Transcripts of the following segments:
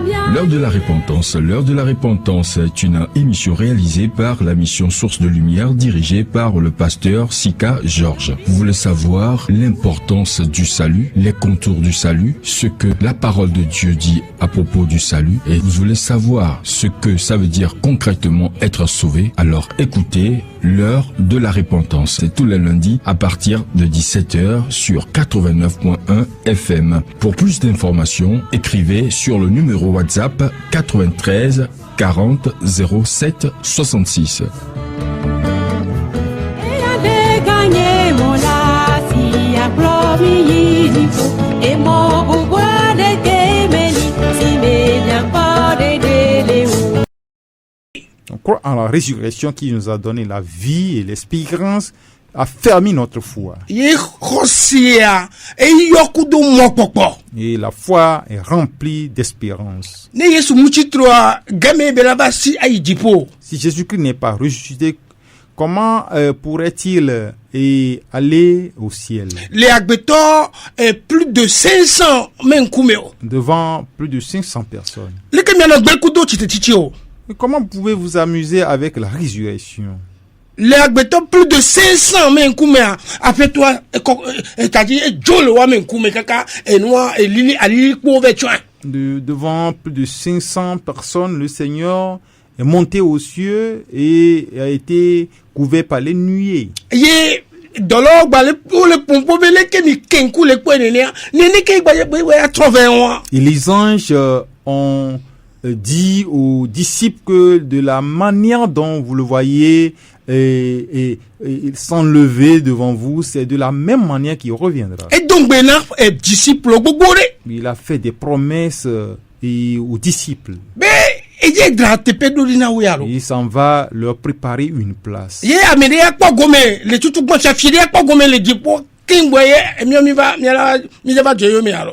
L'heure de la repentance. L'heure de la repentance est une émission réalisée par la mission Source de Lumière dirigée par le pasteur Sika Georges. Vous voulez savoir l'importance du salut, les contours du salut, ce que la parole de Dieu dit à propos du salut, et vous voulez savoir ce que ça veut dire concrètement être sauvé, alors écoutez l'heure de la repentance. C'est tous les lundis à partir de 17h sur 89.1 FM. Pour plus d'informations, écrivez sur le numéro WhatsApp 93 40 07 66. On croit en la résurrection qui nous a donné la vie et l'espérance, a fermé notre foi. Et la foi est remplie d'espérance. Si Jésus-Christ n'est pas ressuscité, comment pourrait-il aller au ciel? Plus de 500 devant plus de 500 personnes. Et comment pouvez-vous vous amuser avec la résurrection? Plus de 500 devant plus de 500 personnes, le Seigneur est monté aux cieux et a été couvert par les nuées. Et les anges ont dit aux disciples que de la manière dont vous le voyez et s'enlever devant vous, c'est de la même manière qu'il reviendra. Et donc, il a fait des promesses aux disciples. Il s'en va leur préparer une place. Et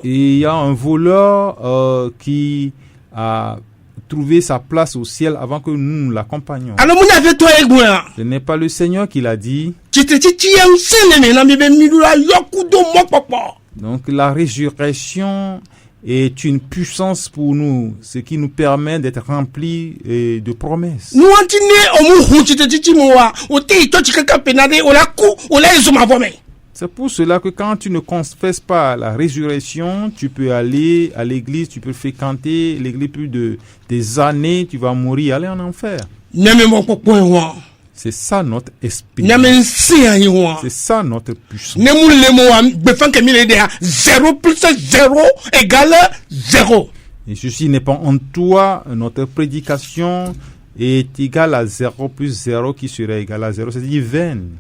il y a un voleur qui a trouvé sa place au ciel avant que nous l'accompagnions. Ce n'est pas le Seigneur qui l'a dit. Donc la résurrection est une puissance pour nous, ce qui nous permet d'être remplis de promesses. C'est pour cela que quand tu ne confesses pas la résurrection, tu peux aller à l'église, tu peux fréquenter l'église plus de des années, tu vas mourir, aller en enfer. C'est ça notre esprit. C'est ça notre puissance. 0 plus 0 égale 0. Et ceci n'est pas en toi, notre prédication est égale à 0 plus 0 qui serait égal à 0, c'est-à-dire vaine.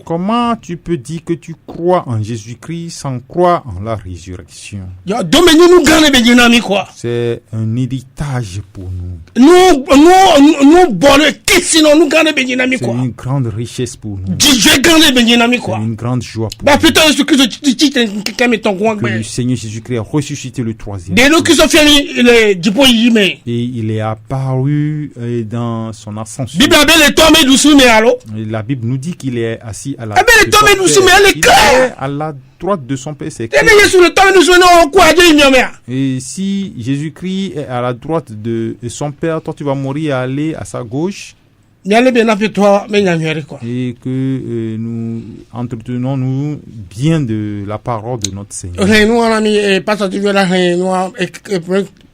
Comment tu peux dire que tu crois en Jésus-Christ sans croire en la résurrection? C'est un héritage pour nous. C'est une grande richesse pour nous. C'est une grande joie pour nous. Que le Seigneur Jésus-Christ a ressuscité le troisième. Et il est apparu dans son ascension. Et la Bible nous dit qu'il est assis à la droite de son Père. Et si Jésus-Christ est à la droite de son Père, toi tu vas mourir et aller à sa gauche. Et que nous entretenons-nous bien de la parole de notre Seigneur.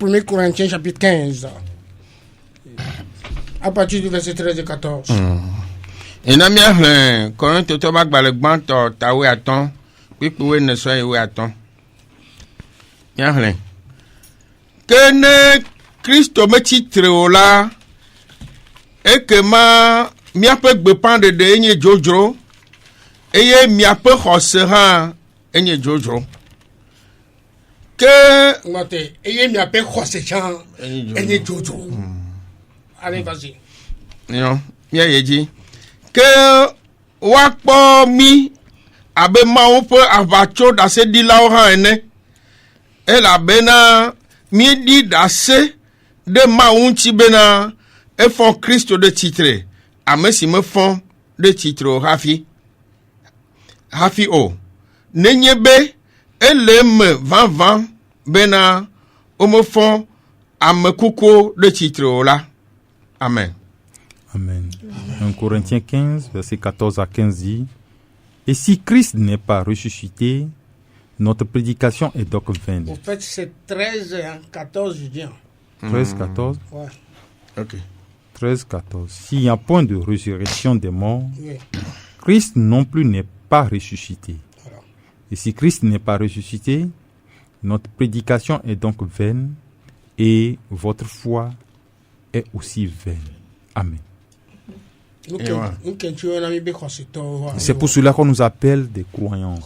1 Corinthiens chapitre 15. À partir du verset 13 et 14. Et n'a bien Corinthiens to bak balagban to tawe aton pipuwe ne so yewe aton. Bien que ne Christo me titre ola et que ma miape gbepande de enye jojro eye miape khosera enye jojro. Que ngote eye miape khosechan enye jojro. Allez, vas-y. Non, bien dit que wakpo mi abe ma on peut avacho dans ce dit là ene et la bena mi dit d'assez de ma unti bena et font Christ de titre a me si me font de titre hafi o nenyebe elem 20 bena homofon amekuko de titre là. Amen. Amen. 1 Corinthiens 15, verset 14 à 15 dit: Et si Christ n'est pas ressuscité, notre prédication est donc vaine. En fait, c'est 13 et 14, je dis. 13, 14. Ouais. OK. 13, 14. S'il n'y a point de résurrection des morts, Oui. Christ non plus n'est pas ressuscité. Voilà. Et si Christ n'est pas ressuscité, notre prédication est donc vaine et votre foi est aussi vaine. Amen. C'est pour cela qu'on nous appelle des croyants.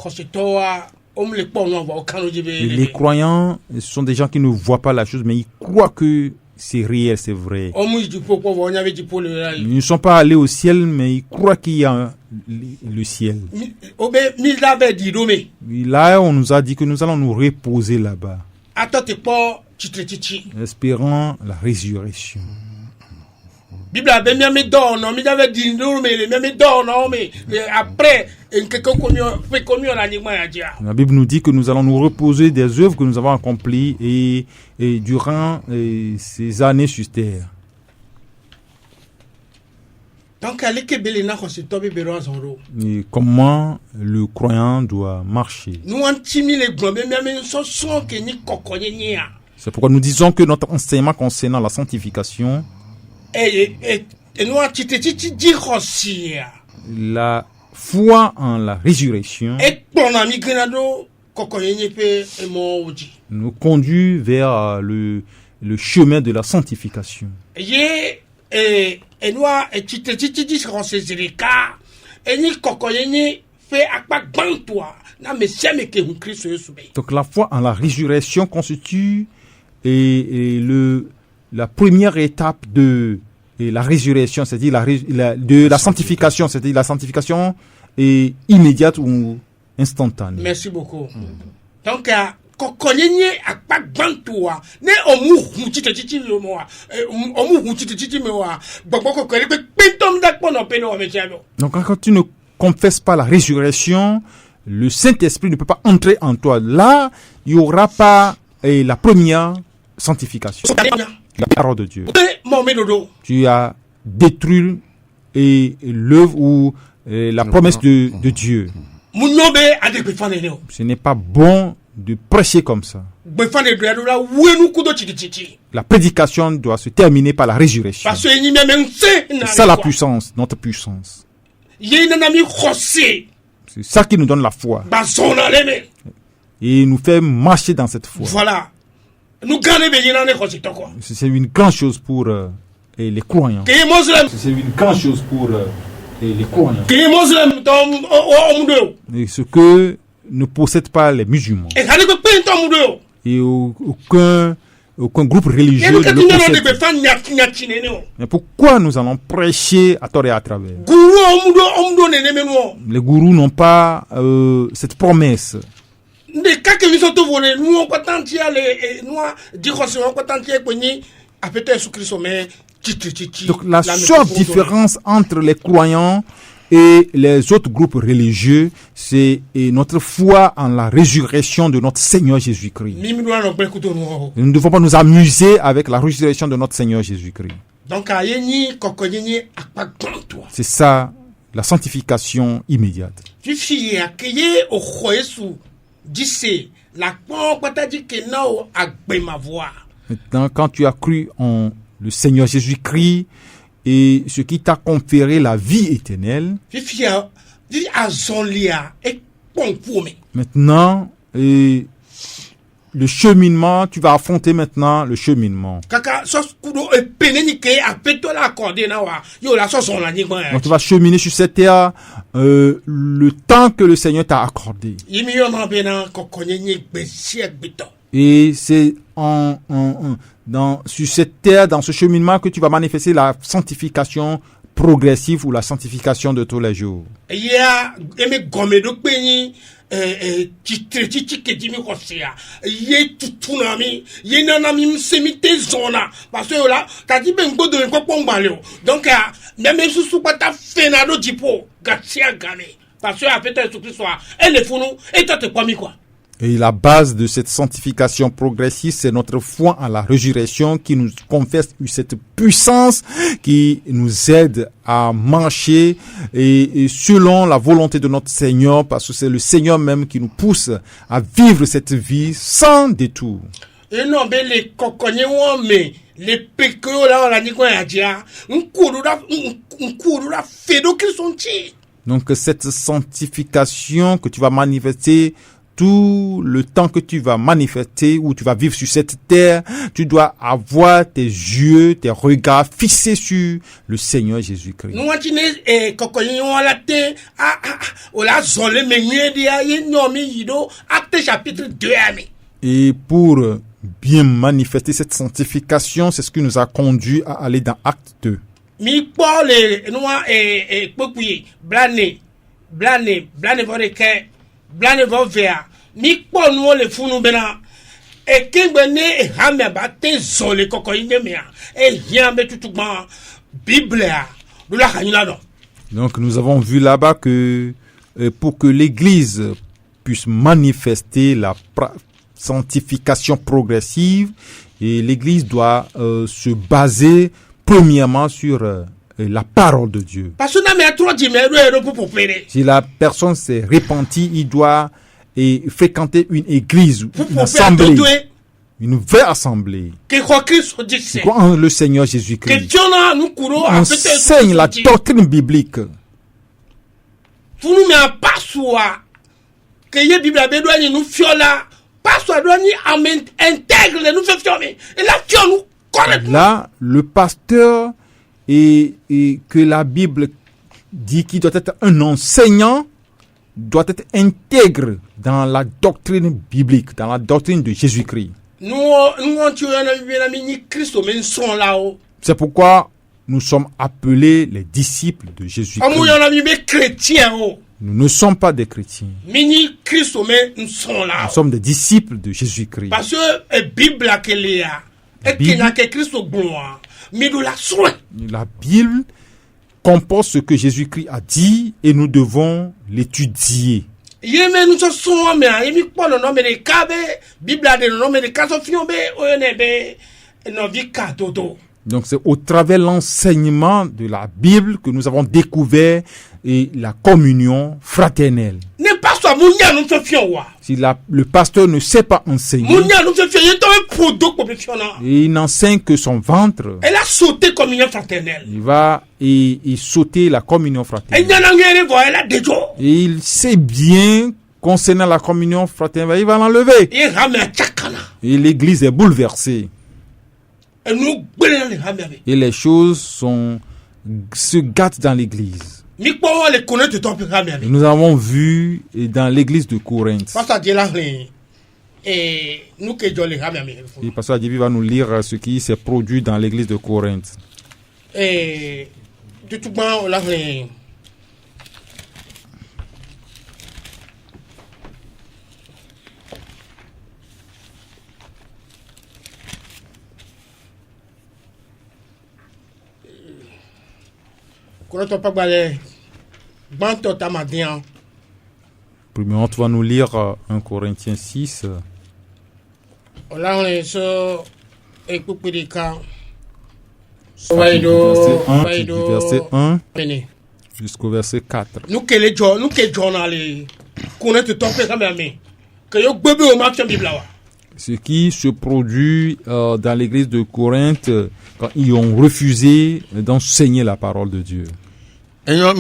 Et les croyants sont des gens qui ne voient pas la chose, mais ils croient que c'est réel, c'est vrai. Ils ne sont pas allés au ciel, mais ils croient qu'il y a le ciel. Là, on nous a dit que nous allons nous reposer là-bas, espérant la résurrection. La Bible nous dit que nous allons nous reposer des œuvres que nous avons accomplies et durant ces années sur terre. Et comment le croyant doit marcher? C'est pourquoi nous disons que notre enseignement concernant la sanctification, la foi en la résurrection, nous conduit vers le chemin de la sanctification. Donc la foi en la résurrection constitue la première étape de la résurrection, c'est-à-dire de la sanctification, c'est-à-dire la sanctification est immédiate ou instantanée. Merci beaucoup. Donc, donc quand tu ne confesses pas la résurrection, le Saint-Esprit ne peut pas entrer en toi. Là, il n'y aura pas la première sanctification. La parole de Dieu. Tu as détruit l'œuvre ou la promesse de Dieu. Ce n'est pas bon de prêcher comme ça. La prédication doit se terminer par la résurrection. C'est ça la puissance, notre puissance. C'est ça qui nous donne la foi. Et nous fait marcher dans cette foi. Voilà. C'est une grande chose pour les croyants. C'est une grande chose pour les croyants. Et ce que ne possèdent pas les musulmans. Et aucun groupe religieux ne le possède. Mais pourquoi nous allons prêcher à tort et à travers? Les gourous n'ont pas cette promesse. Donc la seule différence entre les croyants et les autres groupes religieux, c'est notre foi en la résurrection de notre Seigneur Jésus-Christ. Nous ne devons pas nous amuser avec la résurrection de notre Seigneur Jésus-Christ. C'est ça, la sanctification immédiate. Maintenant, quand tu as cru en le Seigneur Jésus-Christ et ce qui t'a conféré la vie éternelle, maintenant, le cheminement, tu vas affronter maintenant le cheminement. Donc tu vas cheminer sur cette terre le temps que le Seigneur t'a accordé. Et c'est sur cette terre, dans ce cheminement, que tu vas manifester la sanctification progressive ou la sanctification de tous les jours. Et la base de cette sanctification progressive, c'est notre foi en la résurrection qui nous confesse cette puissance qui nous aide à marcher et selon la volonté de notre Seigneur, parce que c'est le Seigneur même qui nous pousse à vivre cette vie sans détour. Et non, mais les cocognés, mais les pécos là, on a dit quoi, un coup de la fédo qui sont tis. Donc cette sanctification que tu vas manifester, tout le temps que tu vas manifester ou tu vas vivre sur cette terre, tu dois avoir tes yeux, tes regards fixés sur le Seigneur Jésus-Christ. Nous on dit cocognés on la té on la zolé mais dia nomi yido Acte chapitre 2 ami. Et pour bien manifester cette sanctification, c'est ce qui nous a conduit à aller dans Acte 2. Mi Paul noa pokuyi blane voreke blane vovea mi Paul no le funu bena e kengbe hamia ba te zole kokoyinde mea e yambe tutugba bible do la kanila do. Donc nous avons vu là-bas que pour que l'église puisse manifester la sanctification progressive, et l'église doit se baser premièrement sur la parole de Dieu. Si la personne s'est repentie, il doit fréquenter une église, une assemblée, une vraie assemblée. C'est quoi le Seigneur Jésus-Christ? Enseigne la doctrine biblique. Là, le pasteur et que la Bible dit qu'il doit être un enseignant, doit être intègre dans la doctrine biblique, dans la doctrine de Jésus-Christ. C'est pourquoi nous sommes appelés les disciples de Jésus-Christ. Nous ne sommes pas des chrétiens. Nous sommes des disciples de Jésus-Christ. Parce que la Bible, la Bible comporte ce que Jésus-Christ a dit et nous devons l'étudier. Donc c'est au travers de l'enseignement de la Bible que nous avons découvert et la communion fraternelle. Si le pasteur ne sait pas enseigner, et il n'enseigne que son ventre, elle a sauté communion fraternelle. Il va sauter la communion fraternelle. Et il sait bien concernant la communion fraternelle, il va l'enlever. Et l'église est bouleversée. Et les choses se gâtent dans l'église. Et nous avons vu dans l'église de Corinthe. Et Pasteur Adjebi va nous lire ce qui s'est produit dans l'église de Corinthe. Premièrement, tu vas nous lire 1 Corinthiens 6. Verset 1 jusqu'au verset 4. Ce qui se produit dans l'église de Corinthe quand ils ont refusé d'enseigner la parole de Dieu. Alors,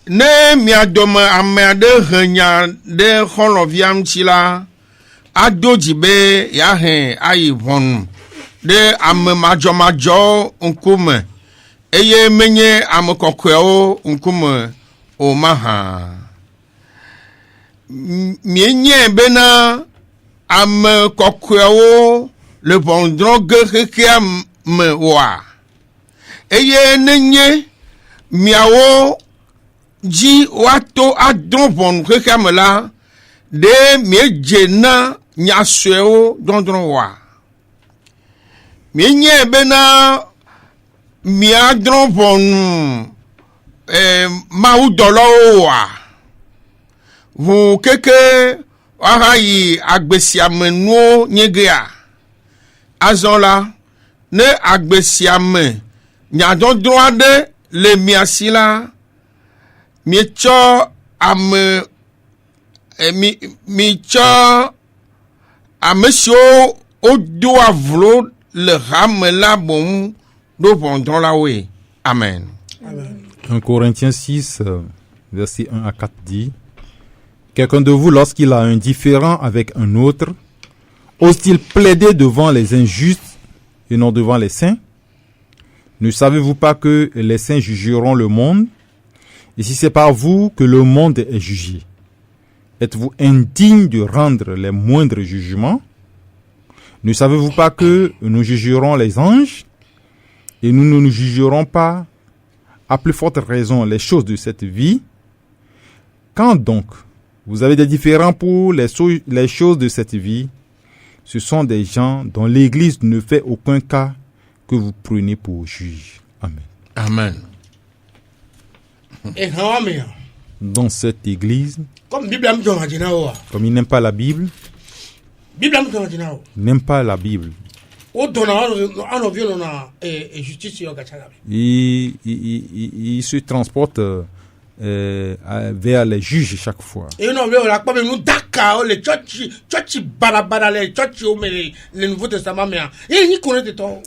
ne miadome amade henya de holoviam chila adojibe yahe ayivon de amemajo unkume eye menye amokokweo unkume o maha mienye bena amokokweo le bondron gerekia me wa eye nenye miawo ji wato adon bon rekamela de miejena nyasweo dondron wa mienye bena miadron vonu mau dolowa vous keke arayi agbesiamenuo nyegea azonla ne agbesiame nyadondro ade le miasila mietsɔ ame mitsɔ ame siwo wodo avlo le hame la boŋ ɖo ʋɔndrɔ̃ la woe. Amen. 1 Corinthiens 6, versets 1 à 4 dit: quelqu'un de vous, lorsqu'il a un différend avec un autre, ose-t-il plaider devant les injustes et non devant les saints? Ne savez-vous pas que les saints jugeront le monde? Et si c'est par vous que le monde est jugé, êtes-vous indigne de rendre les moindres jugements? Ne savez-vous pas que nous jugerons les anges? Et nous ne nous jugerons pas, à plus forte raison, les choses de cette vie? Quand donc vous avez des différends pour les choses de cette vie, ce sont des gens dont l'Église ne fait aucun cas que vous prenez pour juge. Amen. Amen. Dans cette Église, comme il n'aime pas la Bible, n'aime pas la Bible. Il se transporte vers les juges chaque fois. Donc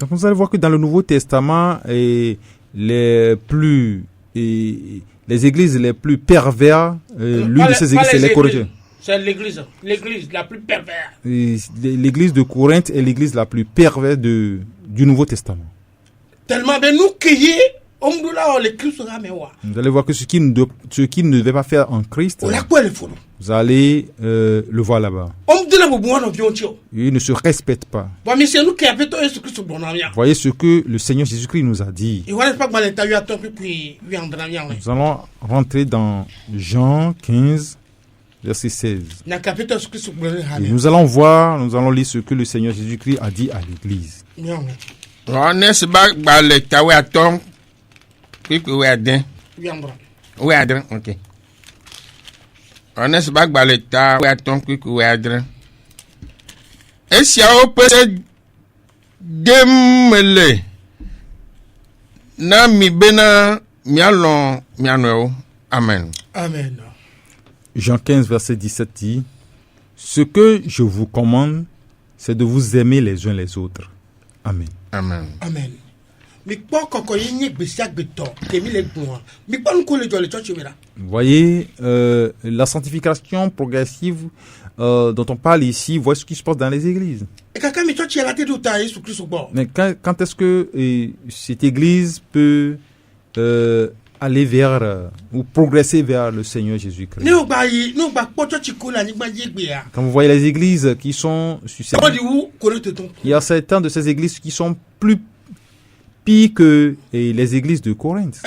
vous allez voir que dans le Nouveau Testament, les églises les plus pervers, l'une de ces églises, c'est les Corinthiens. C'est l'église la plus perverse. L'église de Corinthe est l'église la plus perverse du Nouveau Testament. Tellement ben nous crier, vous allez voir que ce qui ne devait pas faire en Christ, vous allez le voir là-bas. Il ne se respecte pas. Voyez ce que le Seigneur Jésus-Christ nous a dit. Nous allons rentrer dans Jean 15, verset 16. Et nous allons lire ce que le Seigneur Jésus-Christ a dit à l'église. Ok. Honest bag baleta we aton quick we adre. Esia opese demele na mi bena mialon mianweo. Amen. Amen. Jean 15 verset 17 dit: ce que je vous commande, c'est de vous aimer les uns les autres. Amen. Amen. Amen. Voyez, la sanctification progressive dont on parle ici, voyez ce qui se passe dans les églises. Mais quand est-ce que cette église peut aller vers ou progresser vers le Seigneur Jésus-Christ? Quand vous voyez les églises qui sont susceptibles, il y a certaines de ces églises qui sont plus pire que les églises de Corinthe.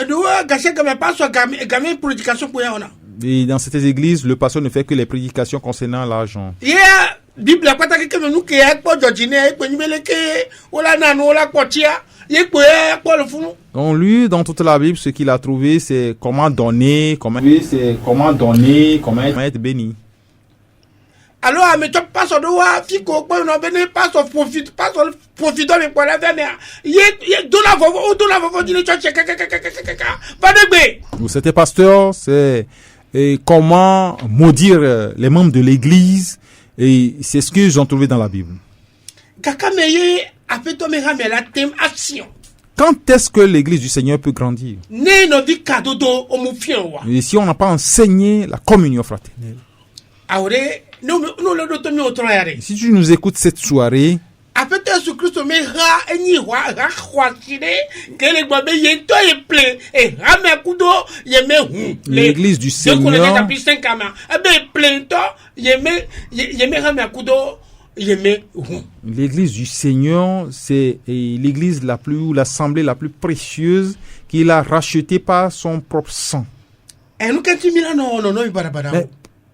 Et dans ces églises, le pasteur ne fait que les prédications concernant l'argent. Donc lui, dans toute la Bible, ce qu'il a trouvé, c'est comment donner, comment être béni. Alors, mais tu passes au doigt, fico, quoi, on venait pas au profit, pas au profit de quoi la dernière. C'était pasteur, c'est comment maudire les membres de l'église, et c'est ce qu'ils ont trouvé dans la Bible. Quand est-ce que l'église du Seigneur peut grandir? Et si on n'a pas enseigné la communion fraternelle. Si tu nous écoutes cette soirée, l'église du Seigneur, l'église du Seigneur, c'est l'église la plus, ou l'assemblée la plus précieuse qu'il a rachetée par son propre sang. Mais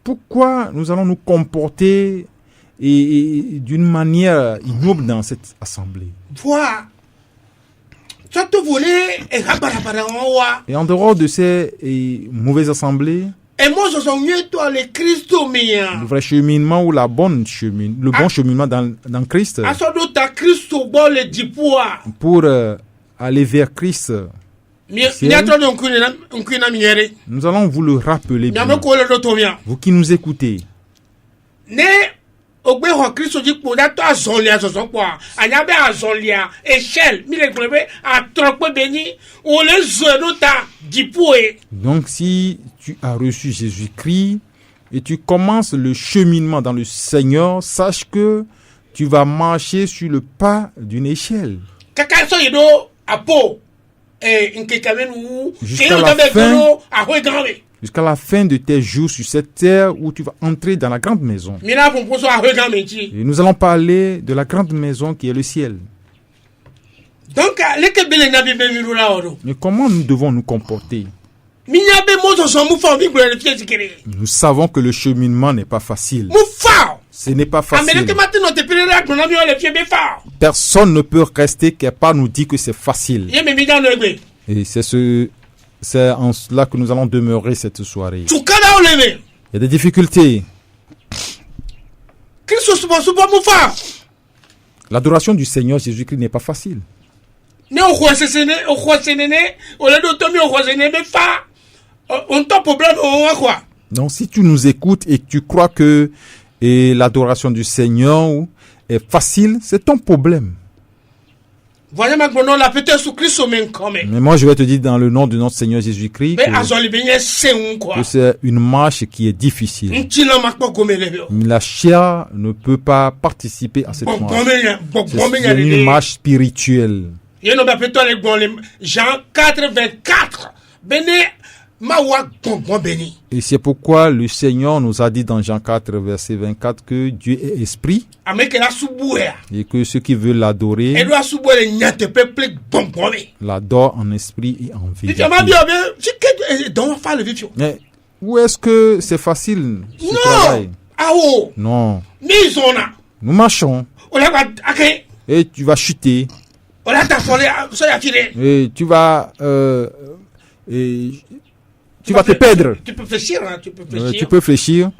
pourquoi nous allons nous comporter d'une manière ignoble dans cette assemblée? Surtout voler et rabarabara en wa. Et en dehors de ces mauvaises assemblées, Et moi, je suis mieux toi, le Christ mien. le vrai cheminement ou le bon cheminement dans Christ, À ce moment ta Christ au bord le dipoa. pour aller vers Christ, nous allons vous le rappeler bien. Vous qui nous écoutez, Ne ogbe ho Christ di po da to azonlia zozo po anya be azonlia échelle mi le gbebe atrope beni o le zo no ta dipoe. donc si tu as reçu Jésus-Christ et tu commences le cheminement dans le Seigneur, sache que tu vas marcher sur le pas d'une échelle. Kaka so yido apo nke kamenu Jusqu'à la fin de tes jours sur cette terre où tu vas entrer dans la grande maison. Et nous allons parler de la grande maison qui est le ciel. Donc, mais comment nous devons nous comporter? Nous savons que le cheminement n'est pas facile. Ce n'est pas facile. Personne ne peut rester quelque part nous dire que c'est facile. Et c'est en cela que nous allons demeurer cette soirée. Il y a des difficultés. L'adoration du Seigneur Jésus-Christ n'est pas facile. Donc si tu nous écoutes et que tu crois que l'adoration du Seigneur est facile, c'est ton problème. Mais moi je vais te dire dans le nom de notre Seigneur Jésus-Christ que c'est une marche qui est difficile. La chair ne peut pas participer à cette marche. C'est une marche spirituelle. Jean 4, 24. Et c'est pourquoi le Seigneur nous a dit dans Jean 4, verset 24 que Dieu est esprit et que ceux qui veulent l'adorer l'adorent en esprit et en vérité. Mais où est-ce que c'est facile ce travail? Non. Nous marchons et tu vas chuter et tu vas te perdre. Tu peux fléchir, hein, tu peux fléchir.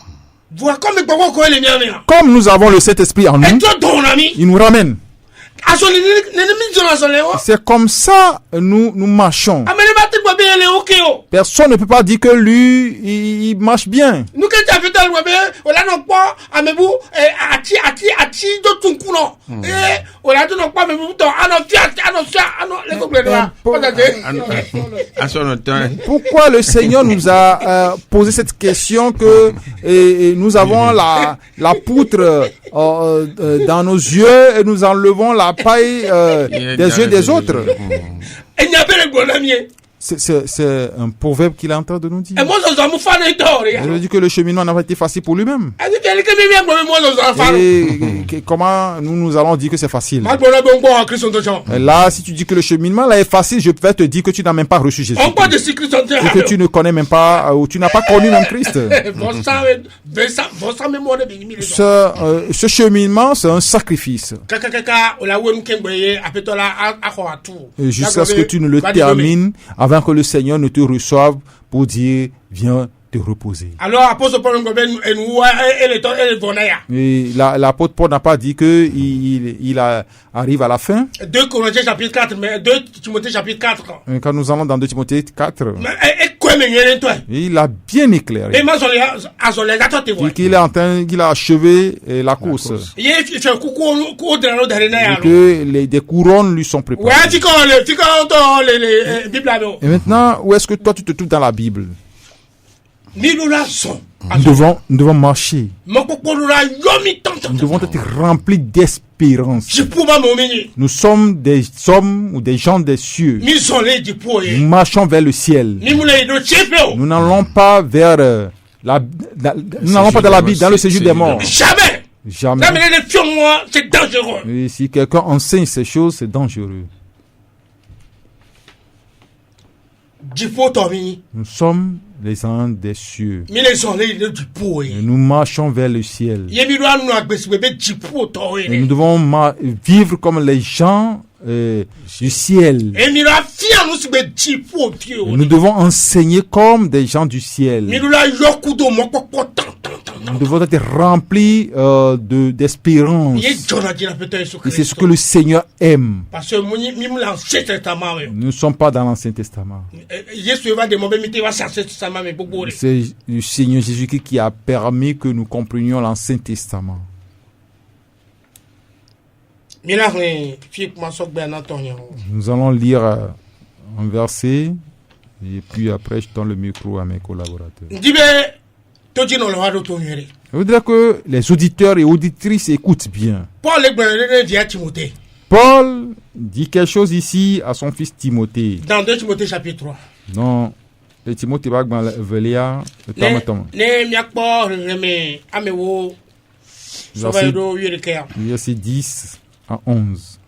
Comme nous avons le Saint-Esprit en nous, il nous ramène. C'est comme ça nous marchons. Personne ne peut pas dire que lui il marche bien. Pourquoi le Seigneur nous a posé cette question que nous avons la poutre dans nos yeux et nous enlevons la paille des yeux des autres? C'est un proverbe qu'il est en train de nous dire. Il nous dit que le cheminement n'a pas été facile pour lui-même. Et comment nous allons dire que c'est facile? Et là, si tu dis que le cheminement là est facile, je vais te dire que tu n'as même pas reçu Jésus. Et que tu ne connais même pas, ou tu n'as pas connu même Christ. Ce cheminement, c'est un sacrifice. Et jusqu'à ce que tu ne le termines, avant que le Seigneur ne te reçoive pour dire, viens te reposer. Alors, et l'apôtre Paul n'a pas dit que il arrive à la fin. 2 Corinthiens chapitre 4, mais 2 Timothée chapitre 4. Quand nous allons dans 2 Timothée 4, il a bien éclairé. Qu'il a achevé la course. Et que des couronnes lui sont préparées. Et maintenant, où est-ce que toi tu te trouves dans la Bible? Nous devons marcher. Nous devons être remplis d'espérance. Nous sommes des hommes ou des gens des cieux. Nous marchons vers le ciel. Nous n'allons pas vers nous n'allons pas dans le séjour des morts. Jamais. C'est dangereux. Et si quelqu'un enseigne ces choses, c'est dangereux. Nous sommes les anges des cieux. Et nous marchons vers le ciel. Et nous devons vivre comme les gens du ciel. Et mi la fia nous se be ti po ti o. Nous devons enseigner comme des gens du ciel. Mi la yokudo mo popo tan. Nous devons être remplis d'espérance. Ye jona dina peut-être sur Et c'est ce que le Seigneur aime. parce que mi l'Ancien Testament. Nous ne sommes pas dans l'Ancien Testament. Jésus va demander mi te va chercher Testament mais beaucoup. C'est le Seigneur Jésus-Christ qui a permis que nous comprenions l'Ancien Testament. Mi la fi kuma sok ben Antonio. Nous allons lire un verset et puis après je donne le micro à mes collaborateurs. Ndibe toji no lo wa do to yere. Je voudrais que les auditeurs et auditrices écoutent bien. Paul le gbe dit à Timothée. Paul dit quelque chose ici à son fils Timothée. Dans 2 Timothée chapitre 3. Non, le Timothée va dans Velia, le Tamatom. Ne mi akpo reme amewo so ba do yere ke. Verset 10 à 11.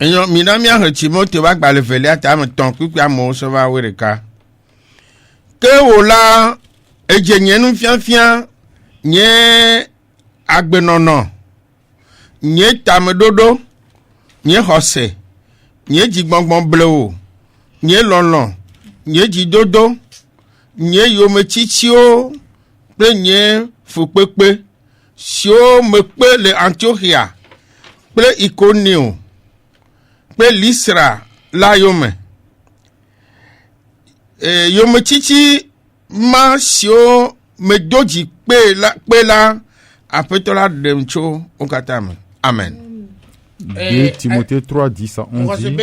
Enyo minamia he Timote wa gba le vele ata me ton kuku amo so va we ka. Ke wo la ejenye nu fiafia nye agbenono. Nye tamedodo, nye hose, nye jigbongbon blewo, nye lonlon, nye jidodo, nye yomechichio, pe nye fupepe, sio mepe le Antiochia, pe Iconio, pe Lystra la yome. Yomechichi ma sio me doji pe la apetola demcho okatame. Amen. 2 Timothée 3, 10 à 11 dit,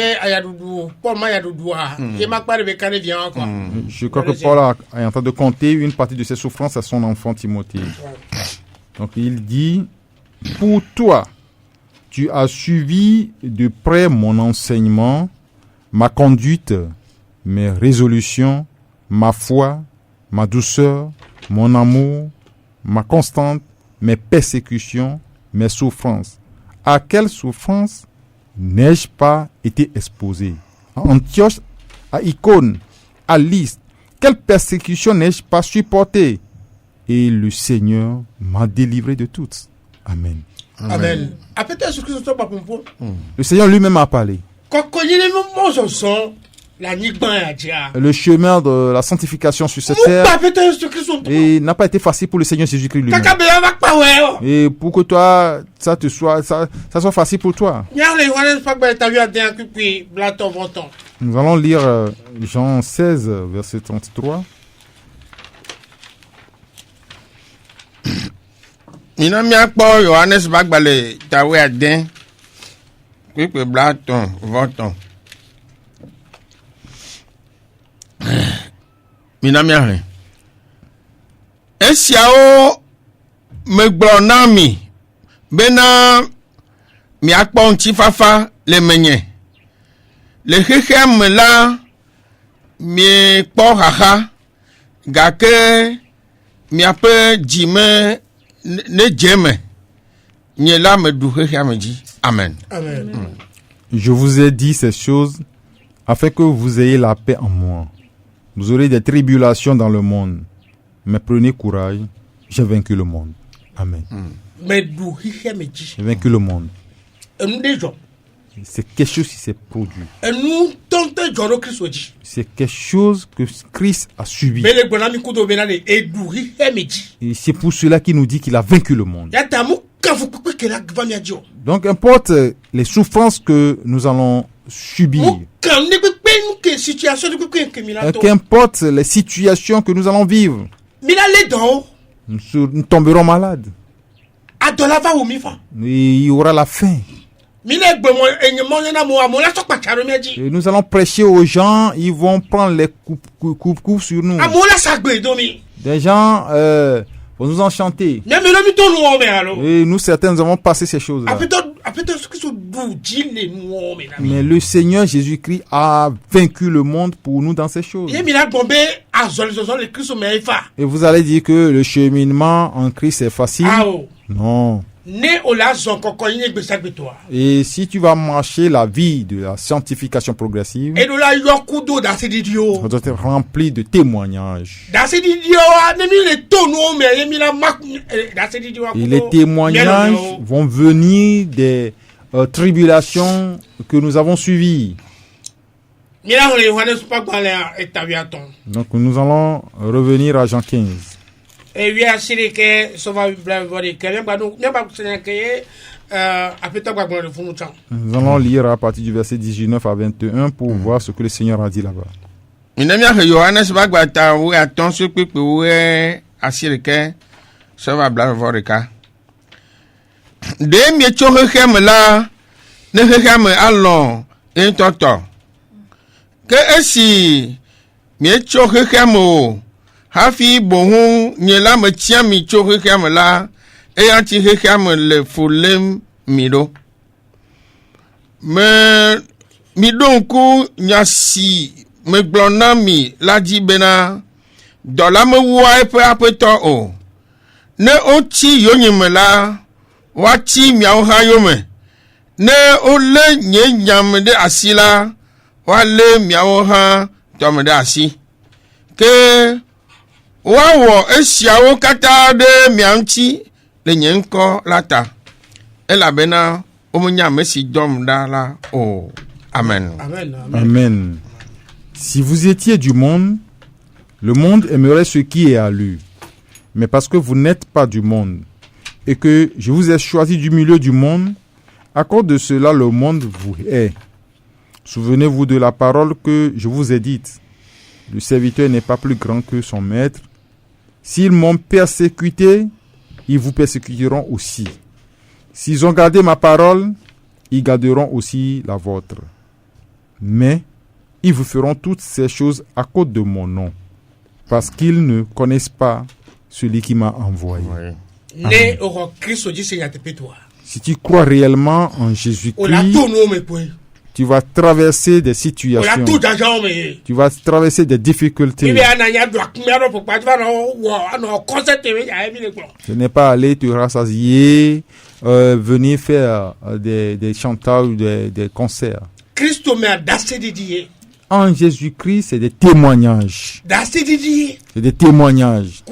je crois que Paul est en train de compter une partie de ses souffrances à son enfant Timothée. Donc il dit, pour toi, tu as suivi de près mon enseignement, ma conduite, mes résolutions, ma foi, ma douceur, mon amour, ma constante, mes persécutions, mes souffrances. À quelle souffrance n'ai-je pas été exposé? À Antioche, à Icône, à Lystre, quelle persécution n'ai-je pas supporté? Et le Seigneur m'a délivré de toutes. Amen. Amen. Le Seigneur lui-même a parlé. Le chemin de la sanctification sur cette terre n'a pas été facile pour le Seigneur Jésus-Christ lui-même. Et pour que toi, ça soit facile pour toi. Nous allons lire Jean 16, verset 33. Minamia kpo Johannes bagbale tawe aden. Kwe blaton, voton. Minamia he. Esiao megbronami bena mi akpo nchifafa le menye. Le hechem la mi kpo haha gake mi ape jime ne jeme nye la me du hechem ji. Amen. Amen. Je vous ai dit ces choses afin que vous ayez la paix en moi. Vous aurez des tribulations dans le monde, mais prenez courage, j'ai vaincu le monde. Amen. J'ai vaincu le monde. C'est quelque chose qui s'est produit. C'est quelque chose que Christ a subi. Et c'est pour cela qu'il nous dit qu'il a vaincu le monde. Donc, importe les souffrances que nous allons subir, qu'importe les situations que nous allons vivre, nous tomberons malades. Et il y aura la faim. Et nous allons prêcher aux gens, ils vont prendre les coups sur nous. Des gens vont nous enchanter. Et nous, certains, nous avons passé ces choses-là. Mais le Seigneur Jésus-Christ a vaincu le monde pour nous dans ces choses. Et vous allez dire que le cheminement en Christ est facile. Non. Et si tu vas marcher la vie de la sanctification progressive, tu dois être rempli de témoignages. Et les témoignages vont venir tribulations que nous avons suivies. Mira le Yohanes pas gbalé etabiaton. Donc nous allons revenir à Jean 15. Et oui asiri ke sova bla vori ke même pas que apeta gba le funu chan. Nous allons lire à partir du verset 19 à 21 pour voir ce que le Seigneur a dit là-bas. Inamia Yohanes bagbata we aton so pepe we asirike so va bla vorika. De mi cho hehem la ne hehem alon entoto. Ke esi mi cho hehem o hafi bohun nyela me tia mi cho hehem la e anti hehem le fulem mido. Mi donku nyasi me glona mi la di bena do la me wa pe apeto o ne o ti yonyi me la wa ti mi awo ha yo me ne o le nye nyam de asila wa le mi awo ha to me de asi ke wa wo esiawo kata de mi anti le nye nko lata e la bena o mo nyam si dom da la o amen. Amen. Amen. Si vous étiez du monde, le monde aimerait ce qui est à lui. Mais parce que vous n'êtes pas du monde, et que je vous ai choisi du milieu du monde, à cause de cela le monde vous hait. Souvenez-vous de la parole que je vous ai dite. Le serviteur n'est pas plus grand que son maître. S'ils m'ont persécuté, ils vous persécuteront aussi. S'ils ont gardé ma parole, ils garderont aussi la vôtre. Mais ils vous feront toutes ces choses à cause de mon nom, parce qu'ils ne connaissent pas celui qui m'a envoyé. Ne oro Christ dit Seigneur te pétoa. Si tu crois réellement en Jésus-Christ, tu vas traverser des situations, tu vas traverser des difficultés. Ce n'est pas aller te rassasier, venir faire des chantages ou des concerts. En Jésus-Christ, c'est des témoignages. C'est des témoignages.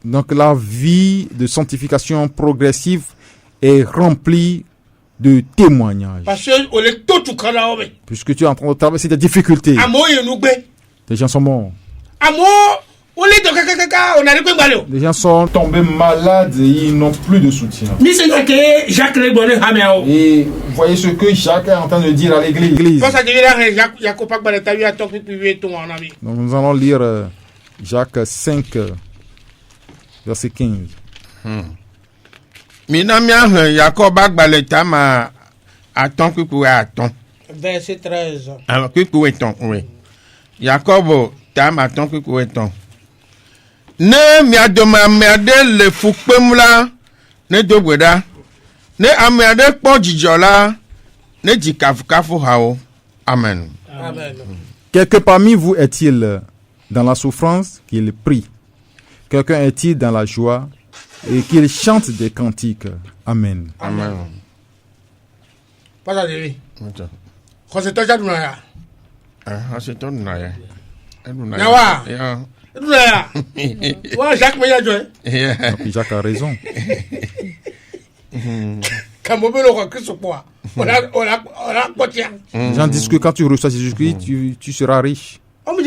Donc la vie de sanctification progressive est remplie de témoignages. Puisque tu es en train de traverser des difficultés. Les gens sont morts. Les gens sont tombés malades et ils n'ont plus de soutien. Et voyez ce que Jacques est en train de dire à l'église. Donc nous allons lire Jacques 5, verset 15. Verset 13. Alors, oui. Jacob, tama ton ne mi adoma merde le fukpem la ne dogweda ne amerde po jijo la ne jikafukafu hao. Amen. Amen. Quelqu'un parmi vous est-il dans la souffrance qu'il prie? Quelqu'un est-il dans la joie et qu'il chante des cantiques? Amen. Amen. Pas à dire. C'est toi qui as c'est ton naya. Nawa. Ouais, Jacques me l'a dit. Jacques a raison. Les gens disent que quand tu reçois Jésus-Christ, tu seras riche. Donc,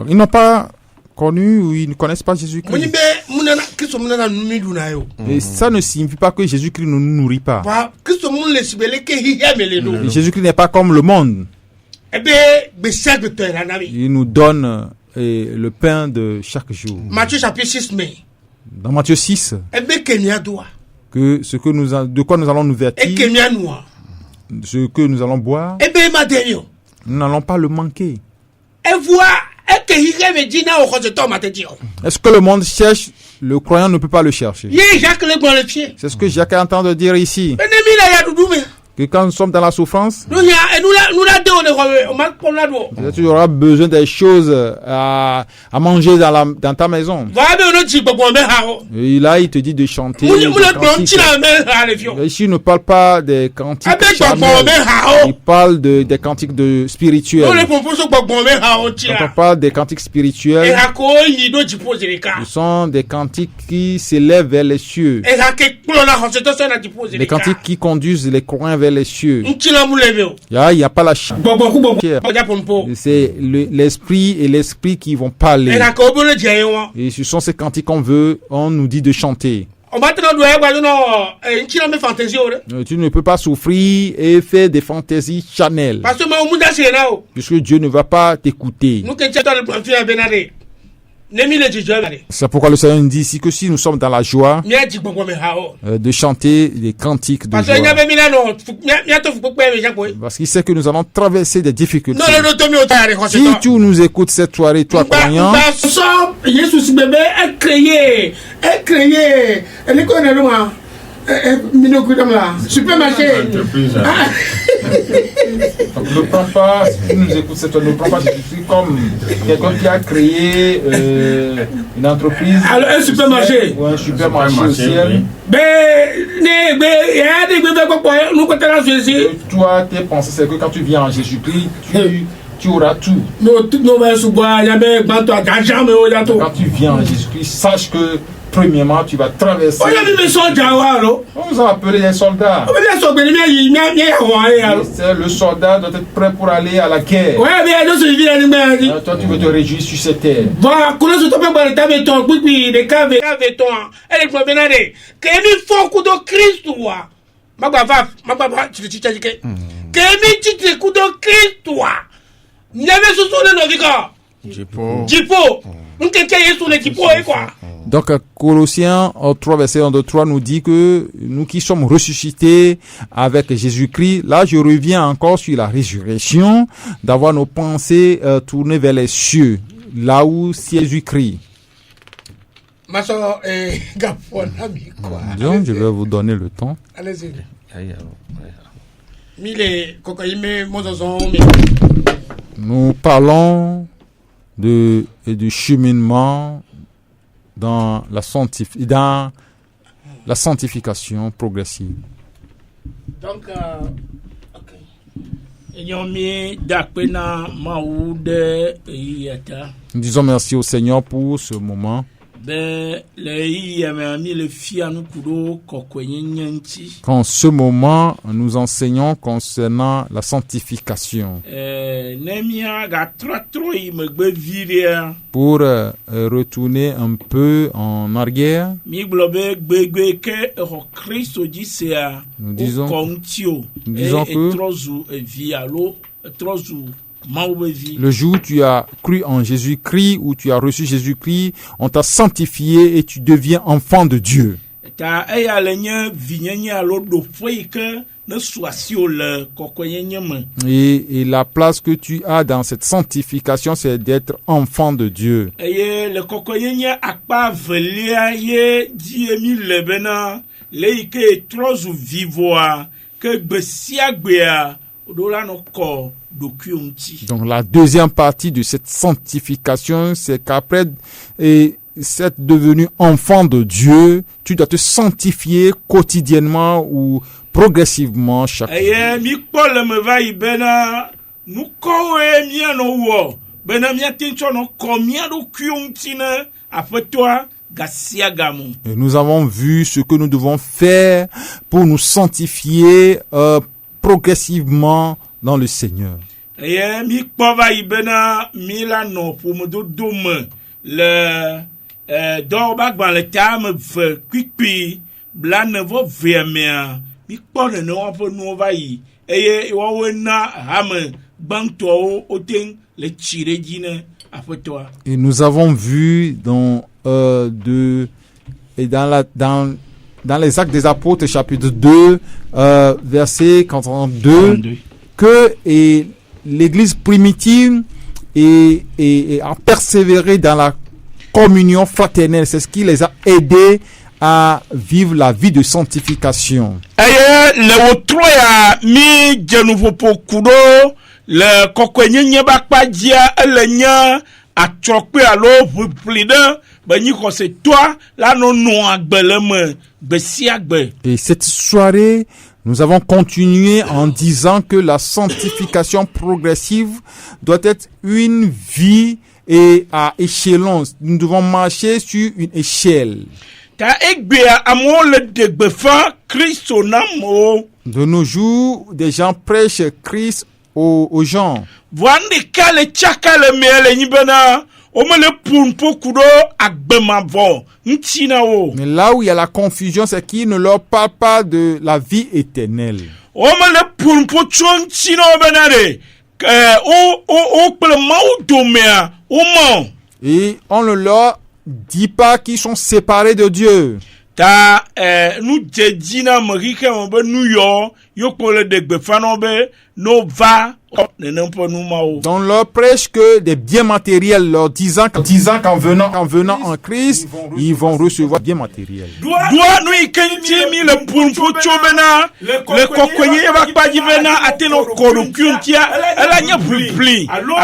ils n'ont pas connu ou ils ne connaissent pas Jésus-Christ. Et ça ne signifie pas que Jésus-Christ ne nous nourrit pas. Jésus-Christ n'est pas comme le monde. Il nous donne le pain de chaque jour. Matthieu chapitre 6. Dans Matthieu 6, que de quoi nous allons nous vêtir, ce que nous allons boire, nous n'allons pas le manquer. Est-ce que le monde cherche? Le croyant ne peut pas le chercher. C'est ce que Jacques est en train de dire ici. Que quand nous sommes dans la souffrance, Tu auras besoin des choses à manger dans ta maison. Et là, il te dit de chanter. Ici, il ne parle pas des cantiques charnels. Il parle des cantiques spirituels. Quand on parle des cantiques spirituels, ce sont des cantiques qui s'élèvent vers les cieux. Des cantiques qui conduisent les courants vers les cieux. Il n'y a pas la chair. C'est l'esprit et l'esprit qui vont parler. Et ce sont ces cantiques on nous dit de chanter. Tu ne peux pas souffrir et faire des fantaisies charnelles. Puisque Dieu ne va pas t'écouter. C'est pourquoi le Seigneur nous dit ici que si nous sommes dans la joie, de chanter des cantiques de joie. Parce qu'il sait que nous allons traverser des difficultés. Si tu nous écoutes cette soirée, toi croyant, supermarché. Donc ne prends pas, si tu nous écoutes cette soirée, ne prends pas Jésus comme quelqu'un qui a créé une entreprise. Alors un supermarché. Ou un supermarché au ciel. Toi, tes pensées, c'est que quand tu viens en Jésus-Christ, tu auras tout. Quand tu viens en Jésus-Christ, sache que premièrement, tu vas traverser. On nous a appelé les soldats. C'est le soldat doit être prêt pour aller à la guerre. Toi, tu veux te réjouir sur cette terre. Donc, Colossiens 3, verset 1 de 3 nous dit que nous qui sommes ressuscités avec Jésus-Christ, là je reviens encore sur la résurrection, d'avoir nos pensées tournées vers les cieux, là où Jésus-Christ. Donc, je vais vous donner le temps. Allez-y. Nous parlons du cheminement dans la sanctification progressive. Donc, nous disons merci au Seigneur pour ce moment. Qu'en ce moment, nous enseignons concernant la sanctification. Pour retourner un peu en arrière, nous disons que le jour où tu as cru en Jésus-Christ, où tu as reçu Jésus-Christ, on t'a sanctifié et tu deviens enfant de Dieu. Et la place que tu as dans cette sanctification, c'est d'être enfant de Dieu. Donc la deuxième partie de cette sanctification, c'est qu'après être devenu enfant de Dieu, tu dois te sanctifier quotidiennement ou progressivement chaque jour. Et nous avons vu ce que nous devons faire pour nous sanctifier progressivement dans le Seigneur. Et nous avons vu dans les Actes des Apôtres, chapitre 2, verset 42, que l'Église primitive a persévéré dans la communion fraternelle. C'est ce qui les a aidés à vivre la vie de sanctification. eye le wotro ya mi jenuvo pokudo le kokwenye bakpa dia elenya atrokpe alo plide benyi ko se toi la no no agbeleme besi agbe. Et cette soirée, nous avons continué en disant que la sanctification progressive doit être une vie et à échelon. Nous devons marcher sur une échelle. Ta egbea amo le degbefa Christo namo. De nos jours, des gens prêchent Christ aux gens. Vwande kale chakale mele nyibena omele punpo kudo agbemavo ntina wo. Mais là où il y a la confusion, c'est qu'ils ne leur parlent pas de la vie éternelle. Omele punpo chon ntina benare o plema o domea o man. Et on ne leur dit pas qu'ils sont séparés de Dieu. Ta nu jedina merike mbe nu yo pole degbefa no be no va On leur prêche que des biens matériels, leur disant qu'en venant en Christ, ils vont recevoir des biens matériels. Doa nous kenjimi le punpo chobena le kokwenye bakpa jivena ateno korukuntia ela nya pli allo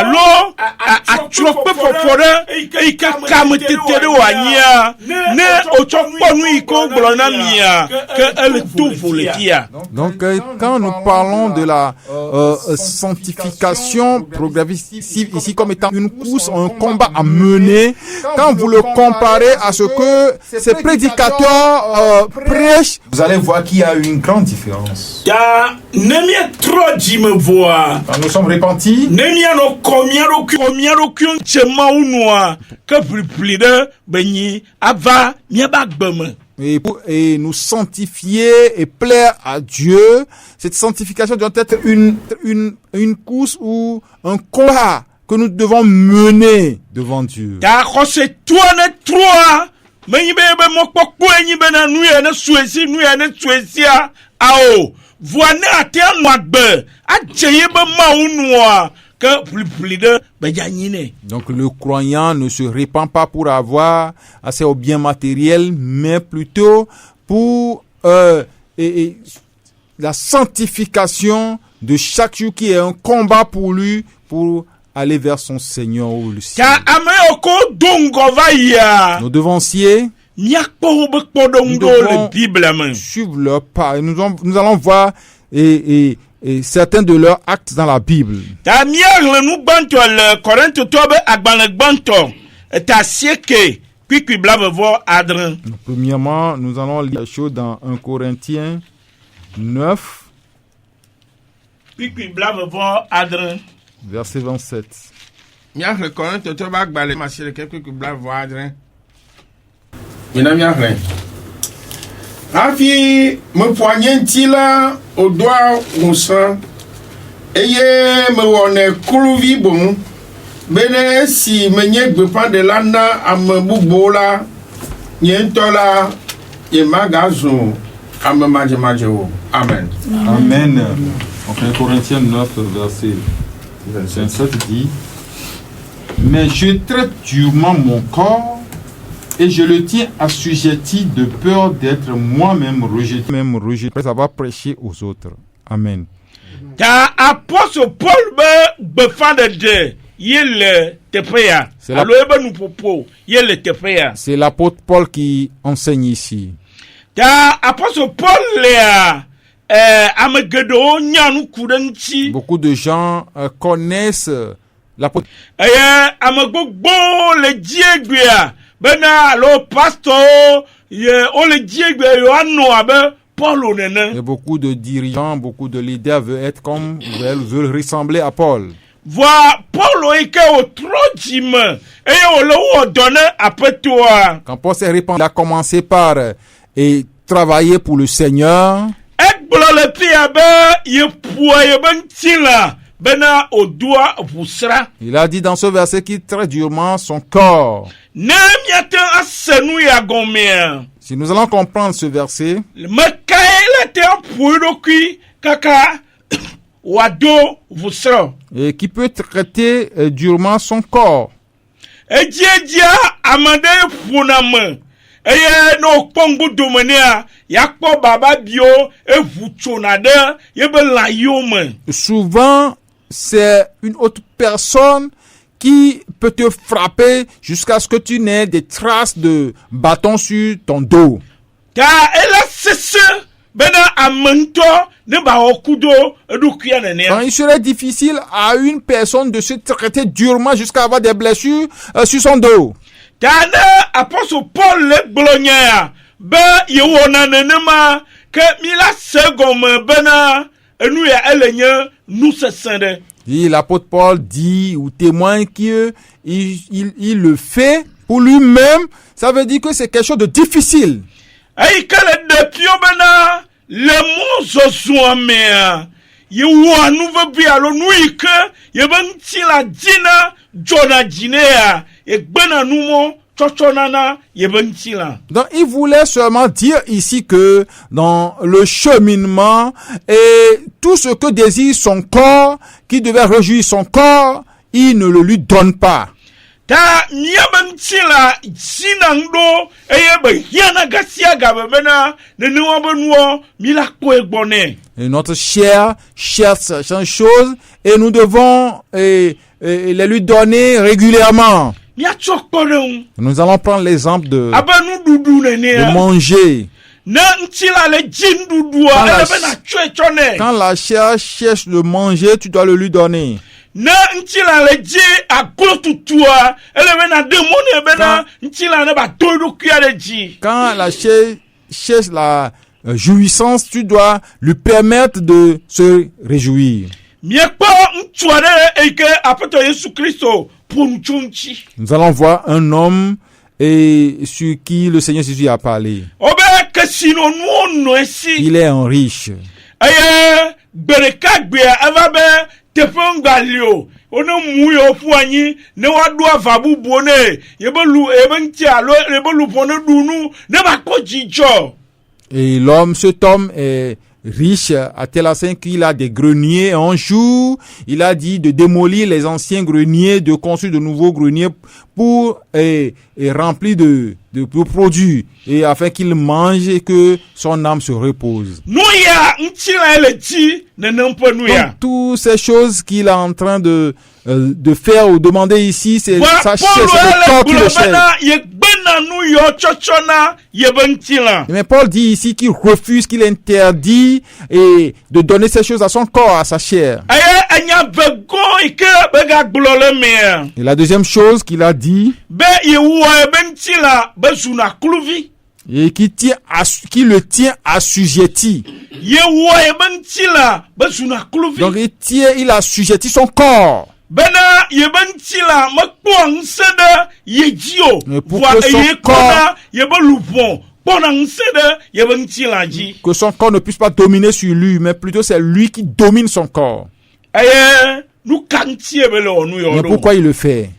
a trope fofore e ka kamtetere wanya ne ochokpo nu iko glona mia que elle tout voletia. Donc quand nous parlons de la sanctification progressive ici comme étant une course, un combat à mener, quand vous le comparez à ce que ces prédicateurs prêchent, vous allez voir qu'il y a une grande différence. Quand nous sommes repentis, et nous sanctifier et plaire à Dieu, cette sanctification doit être une course ou un combat que nous devons mener devant Dieu. Donc le croyant ne se répand pas pour avoir assez au bien matériel, mais plutôt pour la sanctification de chaque jour qui est un combat pour lui, pour aller vers son Seigneur ou le ciel. Nos devanciers, nous devons suivre leur pas. Nous allons voir et certains de leurs actes dans la Bible. Premièrement, nous allons lire la chose dans 1 Corinthiens 9, verset 27. Afi me poignée ntila au doigt au sang eye me wone kuluvi bon bene si me nyegbe pa de landa am bubola nyentola ye magazo am majo amen. Amen. Donc 1 Corinthiens 9 verset 27 dit: mais je traite durement mon corps et je le tiens assujetti de peur d'être moi-même rejeté après avoir prêché aux autres. Amen. Ta apôtre Paul be fande yele tepea. Alo ebe nous popo yele tepea. C'est l'apôtre Paul qui enseigne ici. Ta apôtre Paul amegedo nyanu kudanchi. Beaucoup de gens connaissent l'apôtre. Amegbogbo le diegua. Bena lo pasteur ye on le diegbe yo anu abe Paul onene. Et beaucoup de dirigeants, beaucoup de leaders veulent être comme veulent ressembler à Paul. Vois Paul oike au trojime et on le donne après toi. Quand Paul s'est répandu, il a commencé par et travailler pour le Seigneur. Ekblo le piabe ye poye bentila. Bena au doigt vusra. Il a dit dans ce verset qu'il traite durement son corps. Si nous allons comprendre ce verset, et qui peut traiter durement son corps. eye no kpɔngu domenia yakpɔ baba bio evu tsona ɖe yebe lãyiwo me. Souvent, c'est une autre personne qui peut te frapper jusqu'à ce que tu n'aies des traces de bâton sur ton dos. Ta ele sese bena ame ŋutɔ ne ba wɔ kudo eɖokuia Donc, nenea. il serait difficile à une personne de se traiter durement jusqu'à avoir des blessures sur son dos. Ta ne apɔsɔ Paul le gblɔ nya ya be yewɔna nenema ke mi la se gɔme bena enu ya ele nye nu sesẽ ɖe. Et l'apôtre Paul dit ou témoigne qu'il le fait pour lui-même. Ça veut dire que c'est quelque chose de difficile. Eyi ke le ɖevio bena le mɔzɔzɔa mea yewɔa nu vevi alo nu yi ke yebe ŋuti la dzina dzɔna dzi ne ya yegbena nu mɔ tsɔtsɔna na yebe ŋuti la. Donc, il voulait seulement dire ici que dans le cheminement et tout ce que désire son corps, qui devait réjouir son corps, il ne le lui donne pas. Ta miabe ŋuti la dzina ŋɖo eye be hiãna gasia game bena nenewa be nuwo mi la kpɔe gbɔ nɛ. Et notre chair cherche certaines choses et nous devons les lui donner régulièrement. Miatsɔ kpɔ ɖe ŋu Nous allons prendre l'exemple de abe nuɖuɖu nenea. manger. Ne ŋuti la le dzi nuɖuɖua Quand la ele bena tsɔe tsɔ nɛ. Quand la chair cherche de manger, tu dois le lui donner. Ne ŋuti la le dzi aglo tutua ele bena de mo ne bena ŋuti la ne ba do eɖokuia ɖe dzi. Quand la chair cherche la jouissance, tu dois lui permettre de se réjouir. Miekpɔ ŋutsu aɖe eyi ke aƒetɔ Yesu Kristo ƒo nu tso ŋuti. Nous allons voir un homme sur qui le Seigneur Jésus a parlé. Wobe kesinonuwo nɔ esi. Il est un riche. Eye gbe ɖeka gbea eva be teƒe ŋgbali o. Wone mu yewo ƒu anyi ne woaɖo ava bubuwo ne yebe ŋuti alo yebe luƒo ne ɖu nu ne ba kpɔ dzidzɔ. Et cet homme est riche à tel enseigne qu'il a des greniers. Un jour, il a dit de démolir les anciens greniers, de construire de nouveaux greniers pour remplir de produits et afin qu'il mange et que son âme se repose. Nu ya ŋuti la ele dzi nenem ƒe nu ya. Donc, toutes ces choses qu'il est en train de faire ou demander ici, c'est sa chair, c'est le corps qui le cherche. Mais Paul dit ici qu'il refuse, qu'il interdit et de donner ces choses à son corps, à sa chair. Et la deuxième chose qu'il a dit, et qui le tient assujetti. Donc il assujetti son corps. Mais pour que son corps ne puisse pas dominer sur lui, mais plutôt c'est lui qui domine son corps. Mais pourquoi il le fait?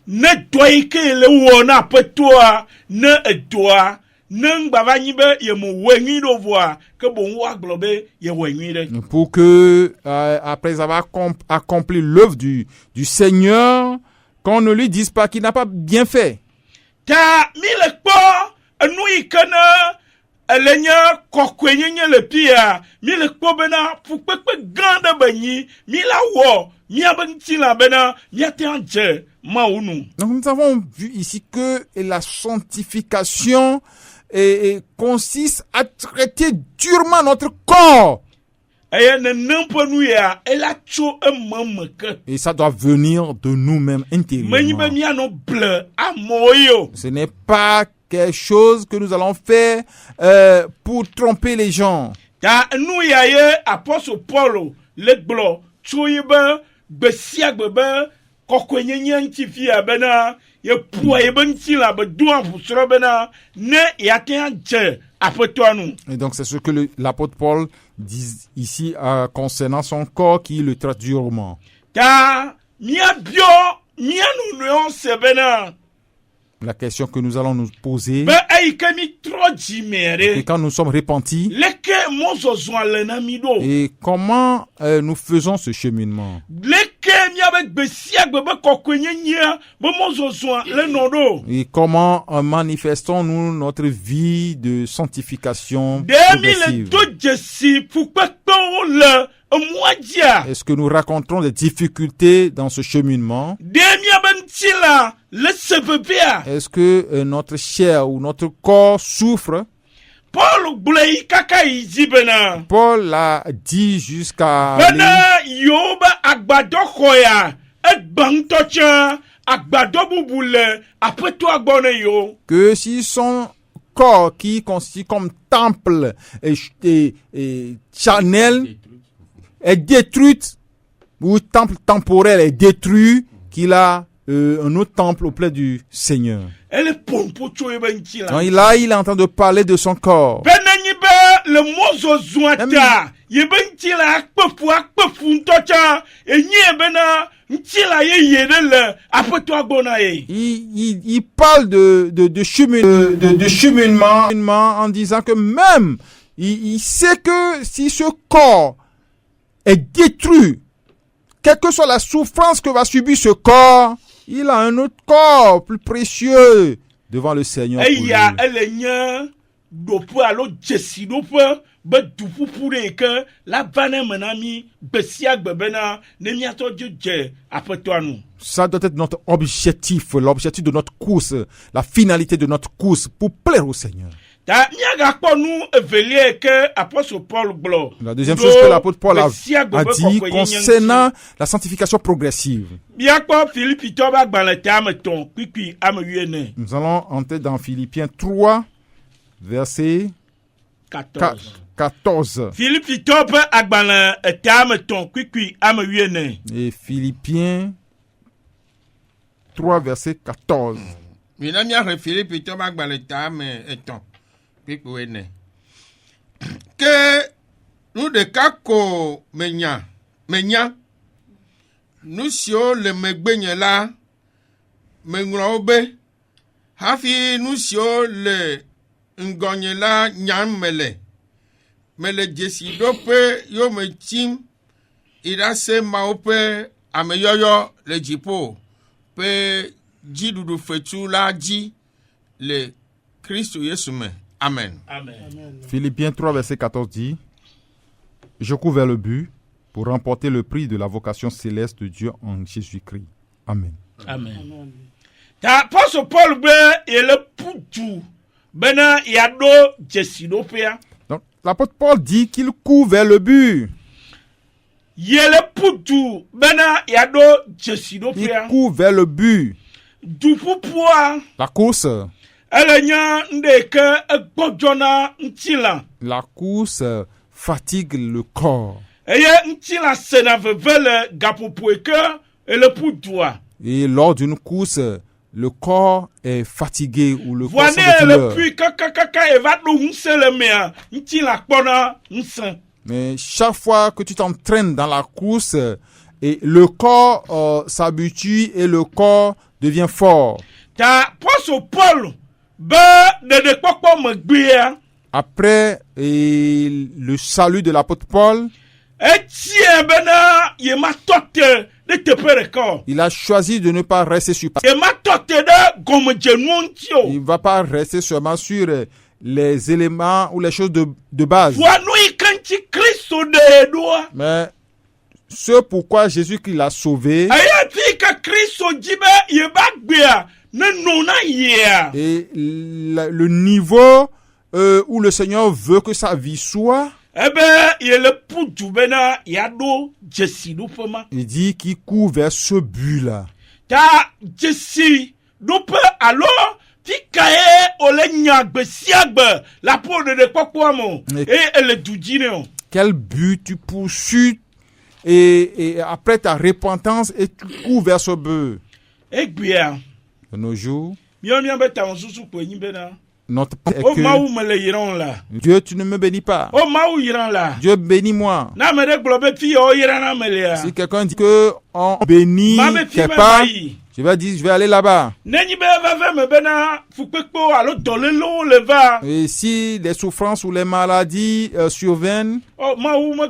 Ne doa yi ke le wɔ na aƒetoa ne edoa ne ŋgbava nyi be yemo wɔ nyui ɖo voa ke boŋ woagblɔ be yewɔ nyui ɖe. Pour que après avoir accompli l'œuvre du Seigneur, qu'on ne lui dise pas qu'il n'a pas bien fait. Ta mi le kpɔ enu yi ke ne ele nye kɔkɔenyenye le pia mi le kpɔ bena fukpekpe gã ɖe be nyi mi la wɔ miabe ŋutilã bena miate ŋu Donc nous avons vu ici que la sanctification consiste à traiter durement notre corps. Et ça doit venir de nous-mêmes intérieurement. Ce n'est pas quelque chose que nous allons faire pour tromper les gens. Et donc c'est ce que l'apôtre Paul dit ici concernant son corps qui le traite durement. La question que nous allons nous poser, et quand nous sommes repentis, et comment nous faisons ce cheminement? Et comment manifestons-nous notre vie de sanctification progressive? Est-ce que nous rencontrons des difficultés dans ce cheminement? Est-ce que notre chair ou notre corps souffre? Paul l'a dit jusqu'à que si son corps qui constitue comme temple et charnel est détruite, ou temple temporel est détruit, qu'il a un autre temple auprès du Seigneur. Donc là, il est en train de parler de son corps. Il parle de cheminement en disant que même il sait que si ce corps est détruit, quelle que soit la souffrance que va subir ce corps, il a un autre corps plus précieux devant le Seigneur. Ça doit être notre objectif, l'objectif de notre course, la finalité de notre course pour plaire au Seigneur. La deuxième chose que l'apôtre Paul a dit concernant la sanctification progressive. Nous allons entrer dans Philippiens 3, verset 14. Et Philippiens 3, verset 14. Que nous de kako menya nous sio le megbenye la mengrobe hafi nous sio le ngonye la nyamele mele jesi dope yo me tim irase maope ameyoyo le jipo pe jidudu fetu la ji le Christ Yesume. Amen. Amen. Philippiens 3, verset 14 dit: Je cours vers le but pour remporter le prix de la vocation céleste de Dieu en Jésus-Christ. Amen. Amen. Apostle Paul est le poutou. Donc, l'apôtre Paul dit qu'il court vers le but. Il court vers le but. La course. La course fatigue le corps. Et lors d'une course, le corps est fatigué ou le corps sent de douleur. Mais chaque fois que tu t'entraînes dans la course, et le corps s'habitue et le corps devient fort. Après le salut de l'apôtre Paul, il a choisi de ne pas rester sur place. Il ne va pas rester seulement sur les éléments ou les choses de base. Mais ce pourquoi Jésus-Christ l'a sauvé, et le niveau où le Seigneur veut que sa vie soit, il dit qu'il court vers ce but-là. Quel but tu poursuis et après ta repentance et tu cours vers ce but. De nos jours, notre est que Dieu, tu ne me bénis pas. Dieu, bénis-moi. Si quelqu'un dit que on bénit quelqu'un, Je vais aller là-bas. Nenyi be veve me bena fukpekpo alo dɔlélo le va. Et si les souffrances ou les maladies surviennent, Oh mawu me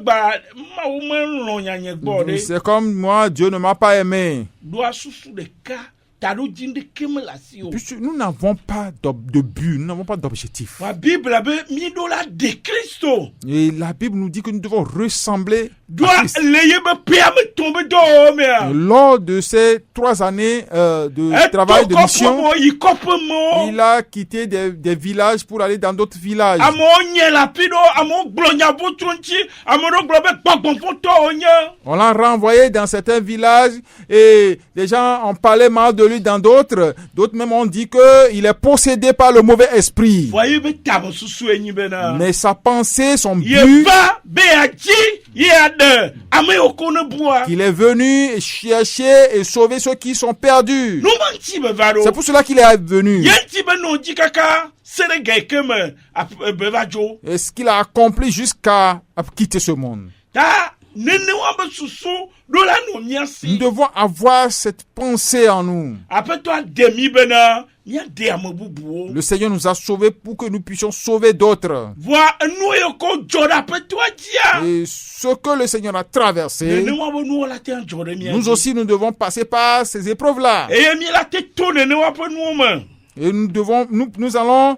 lɔn nyanye gbɔ de. c'est comme moi, Dieu ne m'a pas aimé. Do asusu ɖeka ta ɖo dzi ɖeke me le asi o. Puisque nous n'avons pas de but, nous n'avons pas d'objectif. Wa Bible be mi ɖo la de Kristo. Et la Bible nous dit que nous devons ressembler Do à Christ. le ye be pea me tombe dɔ mea. Lors de ces 3 années de travail de mission, yi kɔƒe mo. il a quitté des villages pour aller dans d'autres villages. Amewo nye la pi ɖo, amewo gblɔ nya botro ŋuti, ame ɖewo gblɔ be gbɔgbɔƒotɔwo nye. On l'a renvoyé dans certains villages et les gens ont parlé mal de lui dans d'autres. D'autres même ont dit qu'il est possédé par le mauvais esprit. Voyez be tame susu enyi bena. Mais sa pensée, son Ye but, va be adzi ye aɖe ame yiwo ko ne bua. qu'il est venu chercher et sauver ceux qui sont perdus. Nu me ŋuti be va C'est ɖo. pour cela qu'il est venu. Ye ŋuti be no dzi kaka se ɖe ga yi ke me be va dzo. Et ce qu'il a accompli jusqu'à quitter ce monde. Ta nenewa be susu ɖo la no mia Nous si. devons avoir cette pensée en nous. Aƒetɔ ade mi bena míade ame bubuwo. Le Seigneur nous a sauvés pour que nous puissions sauver d'autres. Voa enu yiwo ko dzɔ ɖe aƒetɔa dzia. Et ce que le Seigneur a traversé, Nenewa be nuwo la te dzɔ ɖe mia nous dzi. aussi nous devons passer par ces épreuves-là. Eye mi la te to nenewa ƒe nuwo me. Et nous allons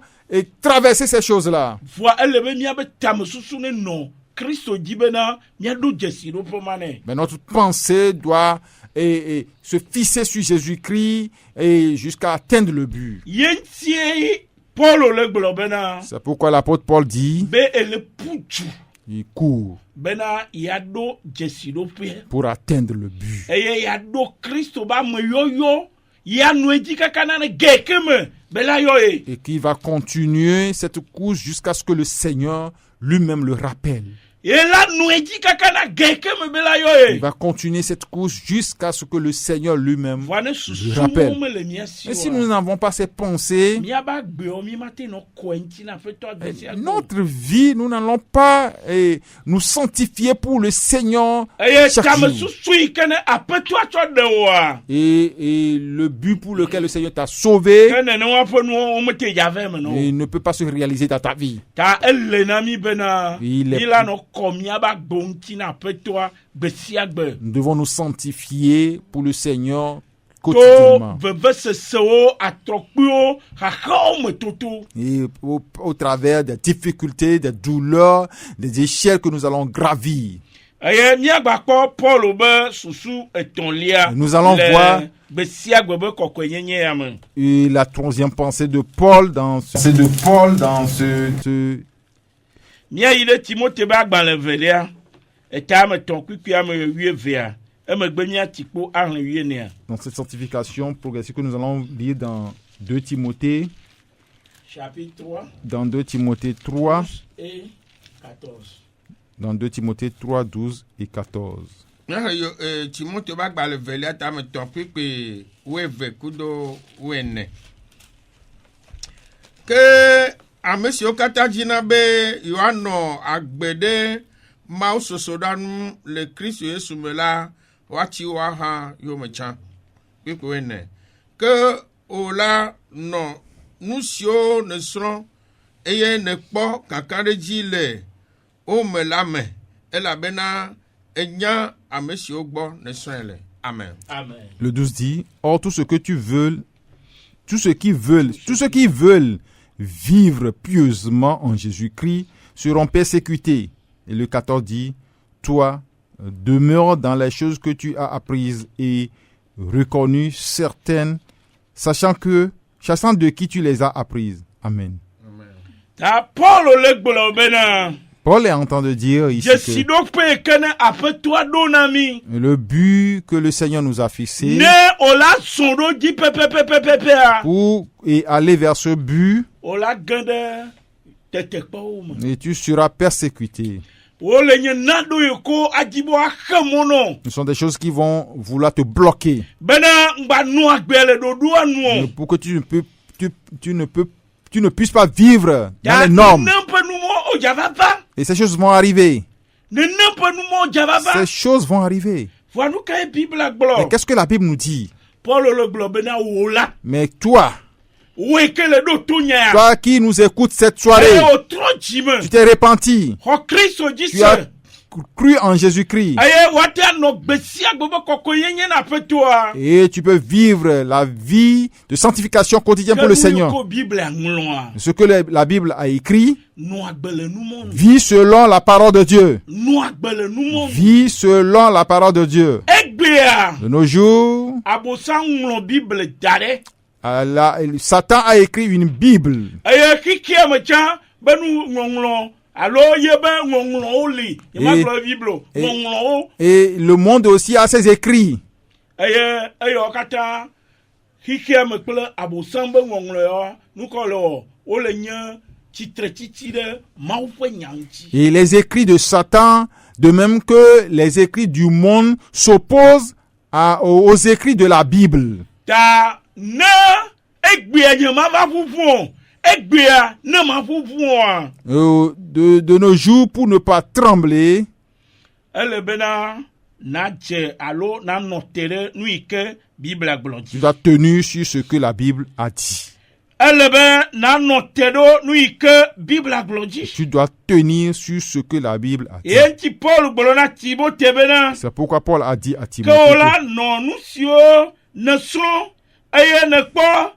traverser ces choses-là. Voa ele be míabe tame susu ne nɔ Kristo dzi bena míaɖo dzesi ɖo ƒe ma nɛ. Mais notre pensée doit se fixer sur Jésus-Christ et jusqu'à atteindre le but. Ye ŋutie Paulo le gblɔ bena C'est pourquoi l'apôtre Paul dit, be ele pu du il court bena yeaɖo dzesi ɖoƒe pour atteindre le but. eye yeaɖo Kristo be ame yɔyɔ yeanu edzi kaka na ne ge ke me be la yɔ ye. Et qui va continuer cette course jusqu'à ce que le Seigneur lui-même le rappelle. Ye la nu edzi kaka na ge ke me be la yɔ Il ye. va continuer cette course jusqu'à ce que le Seigneur lui-même Voa ne le susu rappelle. mo me le mia si Et si o. nous n'avons pas ces pensées, Míabe agbewo mi mate nɔ kɔe ŋuti na aƒetɔ agbe sia gbe. notre vie, nous n'allons pas nous sanctifier pour le Seigneur Eye chaque tame jour. susu yi ke ne aƒetɔa tsɔ ɖe woa. Et le but pour lequel le Seigneur t'a sauvé, Ke nenewa ƒe nuwo wo mete yave me il nɔ. ne peut pas se réaliser dans ta vie. Ta ele na mi bena Il est- mi la nɔ kɔ míabe agbo ŋuti na aƒetɔa gbe sia gbe. Nous devons nous sanctifier pour le Seigneur To quotidiennement. vevesesewo, atrɔkpuiwo, xaxawo me toto. Et au travers des difficultés, des douleurs, des échelles que nous allons gravir. Eye míagba kpɔ Paulo be susu etɔ̃lia. Nous allons le voir- gbe sia gbe be kɔkɔenyenye ya me. Et la troisième pensée de Paul dans ce Míayi ɖe Timote be agbalẽ velia, eta ame etɔ̃ kpikpui ame wuievea, emegbe míati kpo ahlẽ wuienea. dans cette sanctification progressive que nous allons lire dans 2 Timothée, Chapitre 3 dans 2 Timothée 3, et 14. dans 2 Timothée 3, 12 et 14. Timote be agbalẽ velia tame tɔ̃ kpekpe wuieve kudo wuiene. Ke ame siwo katã dzina be yewoanɔ agbe ɖe Mawu sosoɖanu le Kristo Yesu me la, woatsi woaha yome tsã kpekpe wuiene. Ke o la nɔ nu siwo nesrɔ̃ eye nekpɔ kakaɖedzi le wo me la me elabena enya ame siwo gbɔ nesrɔ̃e le. Amen. Amen. Le 12 dit, or tous ceux qui veulent vivre pieusement en Jésus-Christ seront persécutés. Et le 14 dit, toi, demeure dans les choses que tu as apprises et reconnues certaines, sachant de qui tu les as apprises. Amen. Ta Paulo le gblɔ bena Paul est en train de dire ici dzesi que ɖoƒe yi ke ne aƒetɔa ɖo na mi. le but que le Seigneur nous a fixé Ne o la zɔ ɖo dzi pɛpɛpɛpɛpɛa, pour aller vers ce but, o la ge ɖe tetekpɔwo me. et tu seras persécuté. Wole nye naɖo yi ko adi be woaxe mo nɔ. Ce sont des choses qui vont vouloir te bloquer Bena ŋgba nu agbe le ɖoɖoa nu o. pour que tu ne puisses pas vivre dans les normes. Ne ƒe nuwo o dzava va. Et ces choses vont arriver. Ne ƒe nuwo o dzava va. Ces choses vont arriver. Voa nu kae Biblia Mais gblɔ. qu'est-ce que la Bible nous dit? Paul le globena wola. Mais toi, Oui, que le do tunya. toi qui nous écoutes cette soirée, Et au trop jime. tu t'es repenti, Ho Christ o tu jise. as cru en Jésus-Christ Aye, wata no besia gobo koko yenye na petwa. et tu peux vivre la vie de sanctification quotidienne pour le Seigneur. Ko Bible angloa. Ce que la Bible a écrit, No agbele nou mon. vis selon la parole de Dieu. No agbele nou mon. Vis selon la parole de Dieu. Egbea. De nos jours, Abosa nglo Bible dare. Satan a écrit une Bible. Aye, kiki amacha benu nglo. Allo yebe nglo oli. Yema Bible. Nglo. Et le monde aussi a ses écrits. Aye, okata. Kiki amakple abosambe nglo yo. Nou ko lo. Ole nya titre titire maufwe nyanti. Et les écrits de Satan, de même que les écrits du monde, s'opposent aux écrits de la Bible. Ta ne egbea nyama va fufu. Egbea ne ma fufu. De nos jours, pour ne pas trembler, Elle bena na je allo na notere nu ike Bible tu glodi. dois tenir sur ce que la Bible a dit. Elle ben na notedo nu ike Bible glodi. Tu dois tenir sur ce que la Bible a dit. Et ti Paul bolona tibo tebena. C'est pourquoi Paul a dit à Que Timothée ola non nous sio ne so aye ne po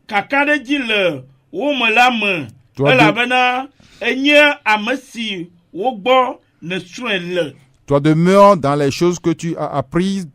kakade dile wo me la me. Toi, Elle bena enye amesi wo gbo ne le. toi demeure dans les choses que tu as apprises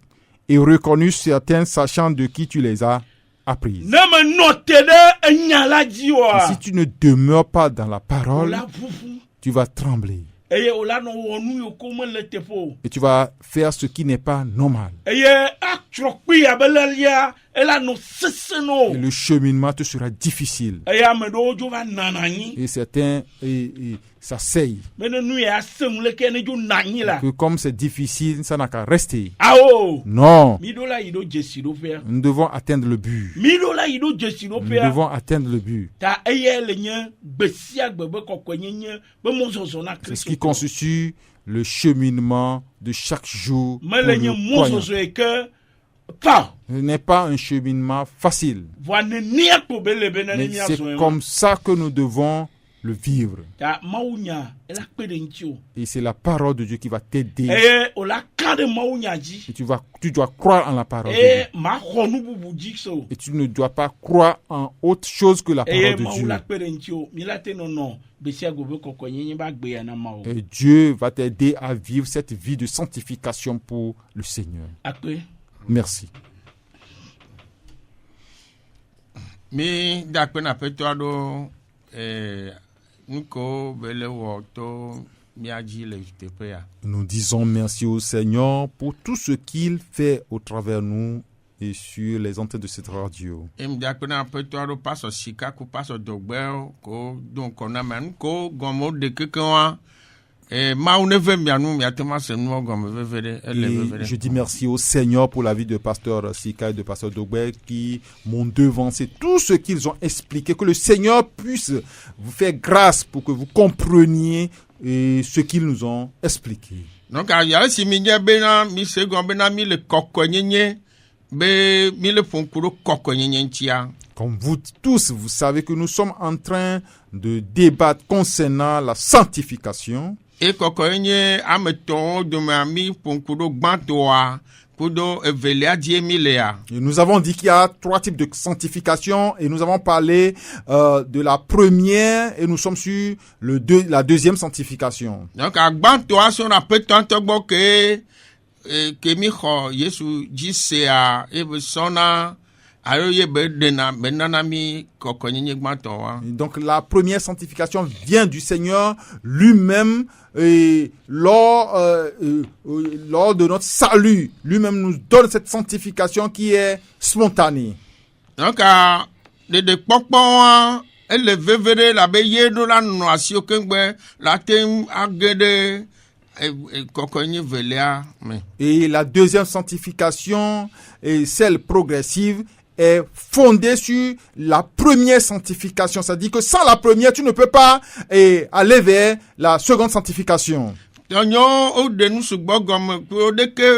et reconnu certaines, sachant de qui tu les as apprises. Ne me note de enyala Et diwa. si tu ne demeures pas dans la parole, Ola fufu. tu vas trembler Eye ola no wonu yo kome le tefo. et tu vas faire ce qui n'est pas normal. Eye atrokpi abelelia ela no seseno. Et le cheminement te sera difficile. Eye amedo jo va nanani. Et certains, ça sait Mene nu ya sem le kene jo nani la. que comme c'est difficile, ça n'a qu'à rester. Ao. Non, Midola ido jesi do fer. nous devons atteindre le but. Midola ido jesi do Nous fer. devons atteindre le but. Ta eye le nye besia gbebe kokwenye be mozozo na C'est ce Christ. qui constitue le cheminement de chaque jour. pour Mele le nye croyant. mozozo e ke pa. Ce n'est pas un cheminement facile, Voine nia ko bele benani mais nia c'est so. comme ça que nous devons le vivre. Ta maunya ela pede ntio. Et c'est la parole de Dieu qui va t'aider. Eye ola kade maunya ji. Et tu dois croire en la parole de E Dieu. ma khonu bubu jikso. Et tu ne dois pas croire en autre chose que la Eye parole de ma Dieu. ola pede ntio. Milate no no. Besia gobe kokwenye ba gbe ya na mao. Et Dieu va t'aider à vivre cette vie de sanctification pour le Seigneur. Akwe. Merci. Mi dakpe na petwa do nko bele wo to miaji le tepe ya. Nous disons merci au Seigneur pour tout ce qu'il fait au travers de nous et sur les antennes de cette radio. E mi dakpe na petwa do paso sika ku paso dogbe ko don kona man ko gomo de kekewa. Ma ne veut mianou miatema se nou gomo vevede ele Et vevede. je dis merci au Seigneur pour la vie de pasteur Sika et de pasteur Dogbe qui m'ont devancé tout ce qu'ils ont expliqué. Que le Seigneur puisse vous faire grâce pour que vous compreniez ce qu'ils nous ont expliqué. Donc a ya si mi nye bena mi se gon bena mi le kokonyenye be mi le fonkuro kokonyenye ntia. Comme vous tous, vous savez que nous sommes en train de débattre concernant la sanctification. E kokonyenye ameton do mi fonkuro gbantoa kudo evelia die mi le ya. Et nous avons dit qu'il y a 3 types de sanctification et nous avons parlé de la première et nous sommes sur la deuxième sanctification. Donc a gbantoa so na peton to gbo ke mi kho Yesu jise a e be sona ayo ye be dena benana mi kokonyenye gbantoa. Et donc la première sanctification vient du Seigneur lui-même et lors de notre salut, lui-même nous donne cette sanctification qui est spontanée. Donc de pokpon ele vevere la be yedo la no asio kengbe la tem agede kokonye velia me. Et la deuxième sanctification, et celle progressive, est fondée sur la première sanctification. C'est-à-dire que sans la première, tu ne peux pas aller vers la seconde sanctification. Tonyo o de nu sugbo gom ko de ke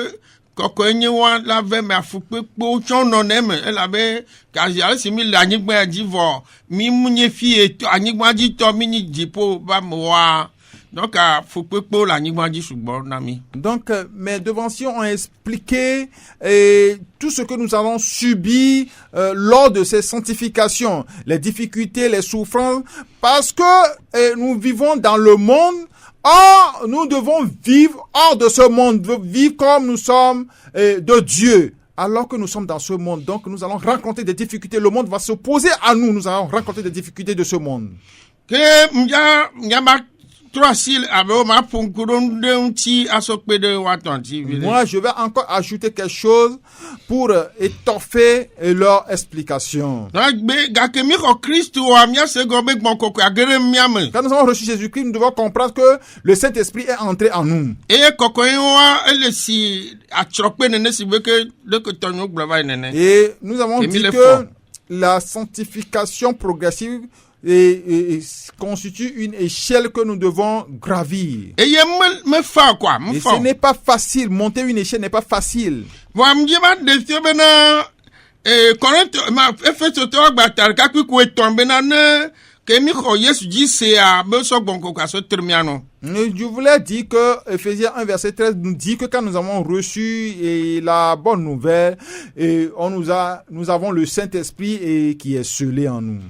kɔkɔe wa la ve me afukpekpo tsɔ nɔ ne me elabe kazi ale si mi le anyigba dzi vɔ mi mu nye fie tɔ anyigba dzi tɔ mi nyi dziƒo ba me wa donc afukpekpo le anyigba dzi sugbɔ na mi. Donc mes devanciers ont expliqué tout ce que nous avons subi lors de ces sanctifications, les difficultés, les souffrances, parce que nous vivons dans le monde. Or, nous devons vivre hors de ce monde, vivre comme nous sommes de Dieu, alors que nous sommes dans ce monde. Donc, nous allons rencontrer des difficultés. Le monde va s'opposer à nous. Nous allons rencontrer des difficultés de ce monde. Moi, je vais encore ajouter quelque chose pour étoffer leur explication. Quand nous avons reçu Jésus-Christ, nous devons comprendre que le Saint-Esprit est entré en nous. Et nous avons dit que la sanctification progressive et constitue une échelle que nous devons gravir. Et ce n'est pas facile. Monter une échelle n'est pas facile. Je voulais dire que Ephésiens 1 verset 13 nous dit que quand nous avons reçu la bonne nouvelle, nous avons le Saint-Esprit qui est scellé en nous.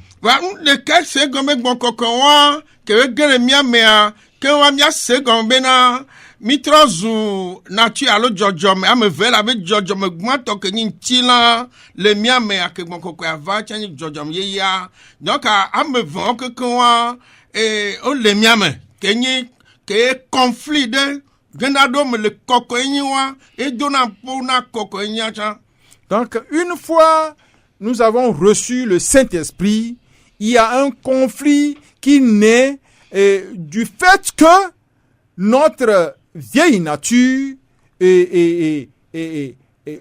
Mitrozu nature alo jojome ame vela be jojome gmato ke nyi ntila le miame akebon koko ava chani jojome ye ya donc ame von ke kwa o le miame ke nyi ke conflit de gendado me le koko nyi wa e dona pona koko nyi acha. Donc une fois nous avons reçu le Saint-Esprit, il y a un conflit qui naît du fait que notre vieille nature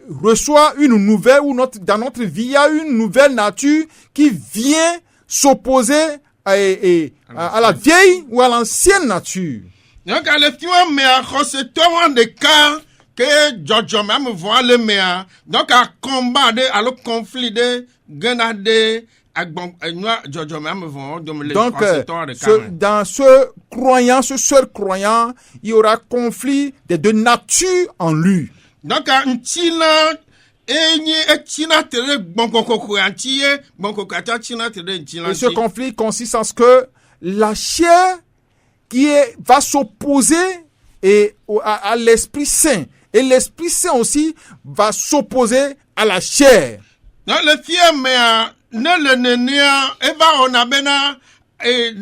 reçoit une nouvelle, ou dans notre vie, il y a une nouvelle nature qui vient s'opposer à la vieille ou à l'ancienne nature. Donc, à l'effet, mais à cause de cas que Jojo même voit le mea, donc à combat à le conflit de Ganade. Donc, dans ce seul croyant, il y aura conflit des deux natures en lui. Donc, et ce conflit consiste en ce que la chair va s'opposer à l'Esprit Saint, et l'Esprit Saint aussi va s'opposer à la chair. Donc, le fier, mais ne le nenia eva onabena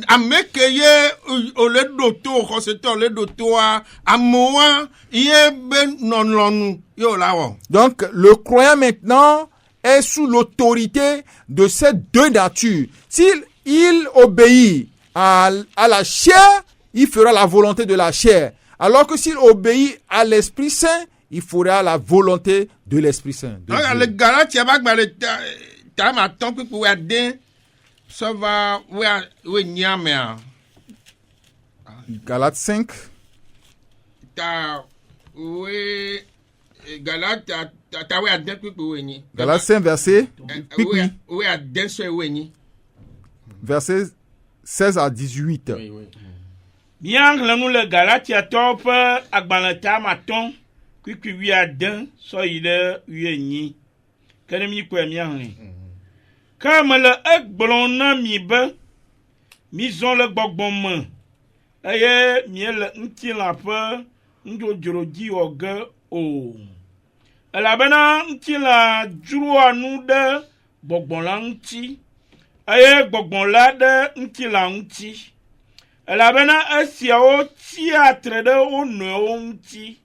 amekeye ole doto khoseto le doto amoa ye ben non yo lawo. Donc le croyant maintenant est sous l'autorité de ces deux natures. S'il obéit à la chair, il fera la volonté de la chair, alors que s'il obéit à l'Esprit Saint, il fera la volonté de l'Esprit Saint. Le Galatia Tam a tant que pour aider, ça va, oui, niamea. Galates 5. Oui, Galates, oui, à deux pour ni. Galates 5, verset. Oui, à deux ni. Verset 16 à 18. Oui. Bien, nous le Galatia top, à Balata maton, qui oui à deux, soit il est ni. Qu'est-ce que quoi bien? Comme le ekblona mibe, mison le bogbom, aye miel ntilapa, njojoroji oge o. Elabena ntila jurua nude bogbonla nti, aye bogbonla de ntila nti. Elabena esiao tiatre de ono nti.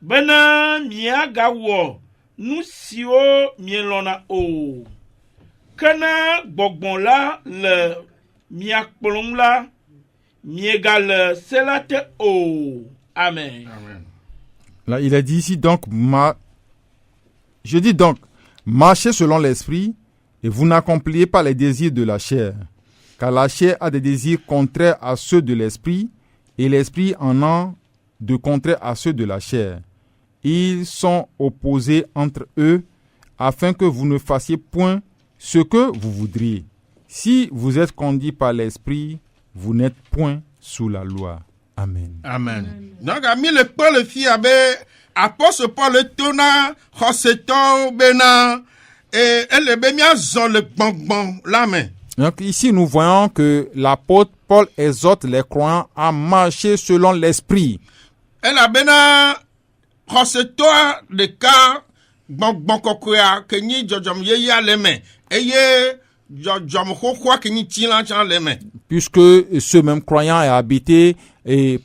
Bena miaga wo, nusio mielona o. Kana bogbon la le miakplong la miegal selate o. Amen. Là, il a dit ici donc, je dis donc, marchez selon l'esprit et vous n'accomplissez pas les désirs de la chair, car la chair a des désirs contraires à ceux de l'esprit et l'esprit en a de contraires à ceux de la chair. ils sont opposés entre eux, afin que vous ne fassiez point ce que vous voudriez. Si vous êtes conduits par l'Esprit, vous n'êtes point sous la loi. Amen. Amen. Donc, ami le Paul fi abe apôtre Paul tona hoseto bena et elle be mia zon le gbongbon la main. Donc ici, nous voyons que l'apôtre Paul exhorte les croyants à marcher selon l'Esprit. Elle a bena hoseto de ka gbongbon kokoya ke ni jojom ye ya le main. Eye jojom kokwa ke ni tilan chan le main. Puisque ce même croyant est habité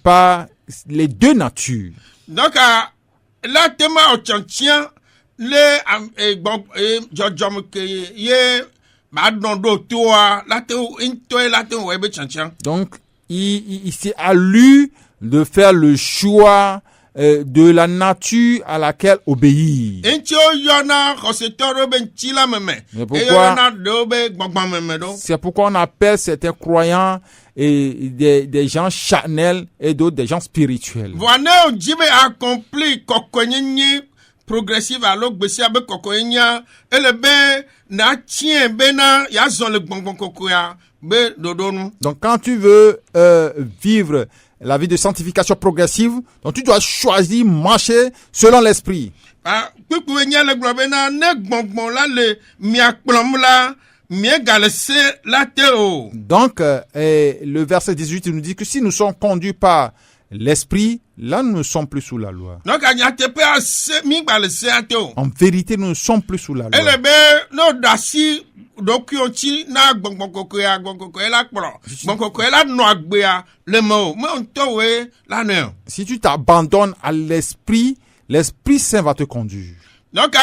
par les deux natures. Donc, là, tema au chantier, les jojom ke ye madondo toa, la te into la te webe chantier. Donc, il s'est à lui de faire le choix de la nature à laquelle obéir. C'est pourquoi on appelle certains croyants et des gens charnels et d'autres des gens spirituels. Voilà, Dieu a accompli progressive à l'autre bessia be kokonya et le be na tien bena ya zon le bonbon kokoya be dodonu. Donc quand tu veux vivre la vie de sanctification progressive, donc tu dois choisir marcher selon l'esprit. Ah, kukunya le globena ne bonbon la le miakplom la donc, le verset 18 nous dit que si nous sommes conduits par l'esprit, là nous ne sommes plus sous la loi. En vérité, nous ne sommes plus sous la loi. Si tu t'abandonnes à l'esprit, l'Esprit Saint va te conduire. Donc,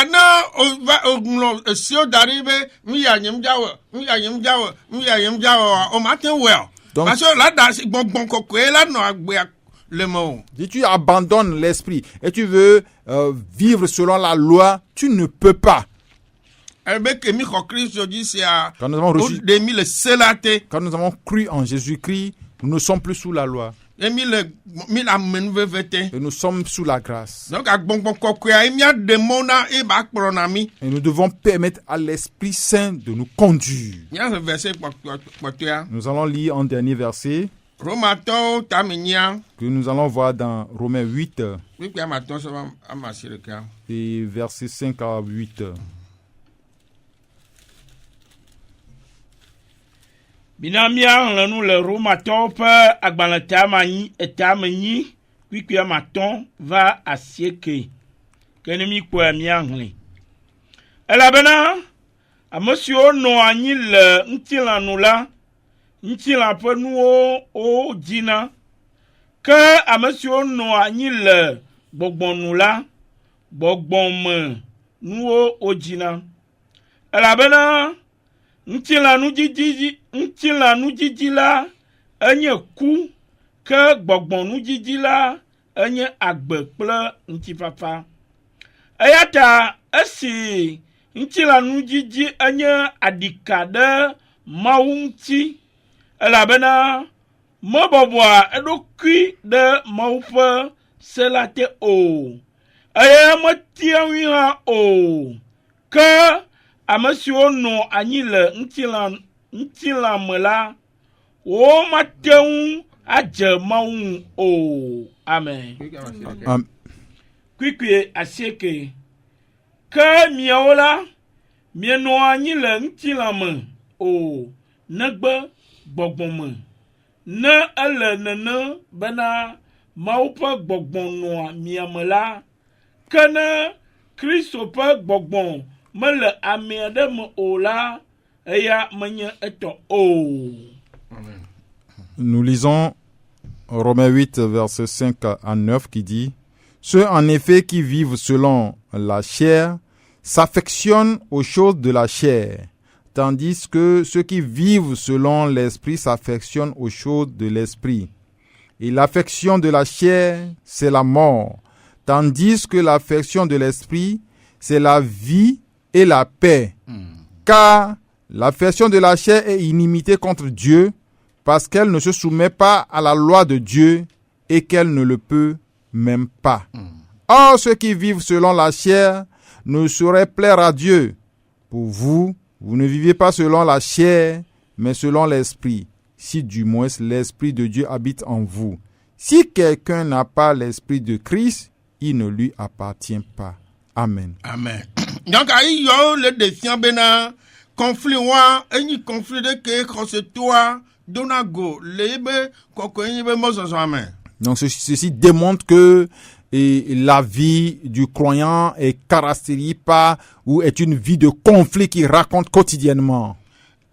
si tu abandonnes l'esprit et tu veux vivre selon la loi, tu ne peux pas. Quand nous avons cru en Jésus-Christ, nous ne sommes plus sous la loi. Et nous sommes sous la grâce. Et nous devons permettre à l'Esprit Saint de nous conduire. Nous allons lire un dernier verset que nous allons voir dans Romains 8 et versets 5 à 8. Binamia le nous le romaton pe agbalantama etamani kwikwe maton va asieke kenemi kwa miangle elabena amosio no anyi le ntila nula ntila pe nuo o dina ke amosio no anyi le gbogbon nula gbogbon me nuo o dina elabena ntila nu jiji la enye ku ke gbogbon nu jiji la enye agbe kple ntipapa eyata esi ntila nu jiji enye adika de maunti elabena moboboa edokui de maupe selate o eye motiawi ha o ke amesio no anyi le ntila mela o mateu aje maun o amen kwikwe asieke ke miaola mieno anyi le ntila me o negbe gbogbon me ne ele nene bena maupe gbogbon no miamela kene Kristo pe gbogbon mele amiadem ola eya menye eto o. Nous lisons Romains 8 verset 5 à 9 qui dit: ceux en effet qui vivent selon la chair s'affectionnent aux choses de la chair, tandis que ceux qui vivent selon l'esprit s'affectionnent aux choses de l'esprit. Et l'affection de la chair, c'est la mort, tandis que l'affection de l'esprit, c'est la vie et la paix. Car l'affection de la chair est inimité contre Dieu, parce qu'elle ne se soumet pas à la loi de Dieu et qu'elle ne le peut même pas. Or, ceux qui vivent selon la chair ne sauraient plaire à Dieu. Pour vous, vous ne vivez pas selon la chair, mais selon l'esprit, si du moins l'esprit de Dieu habite en vous. Si quelqu'un n'a pas l'esprit de Christ, il ne lui appartient pas. Amen. Amen. Donc, il y a le défi bena conflit wa eni conflit de que crosse toi donago lebe koko eni be mozo amen. Donc ceci démontre que la vie du croyant est caractérisée par ou est une vie de conflit qui raconte quotidiennement.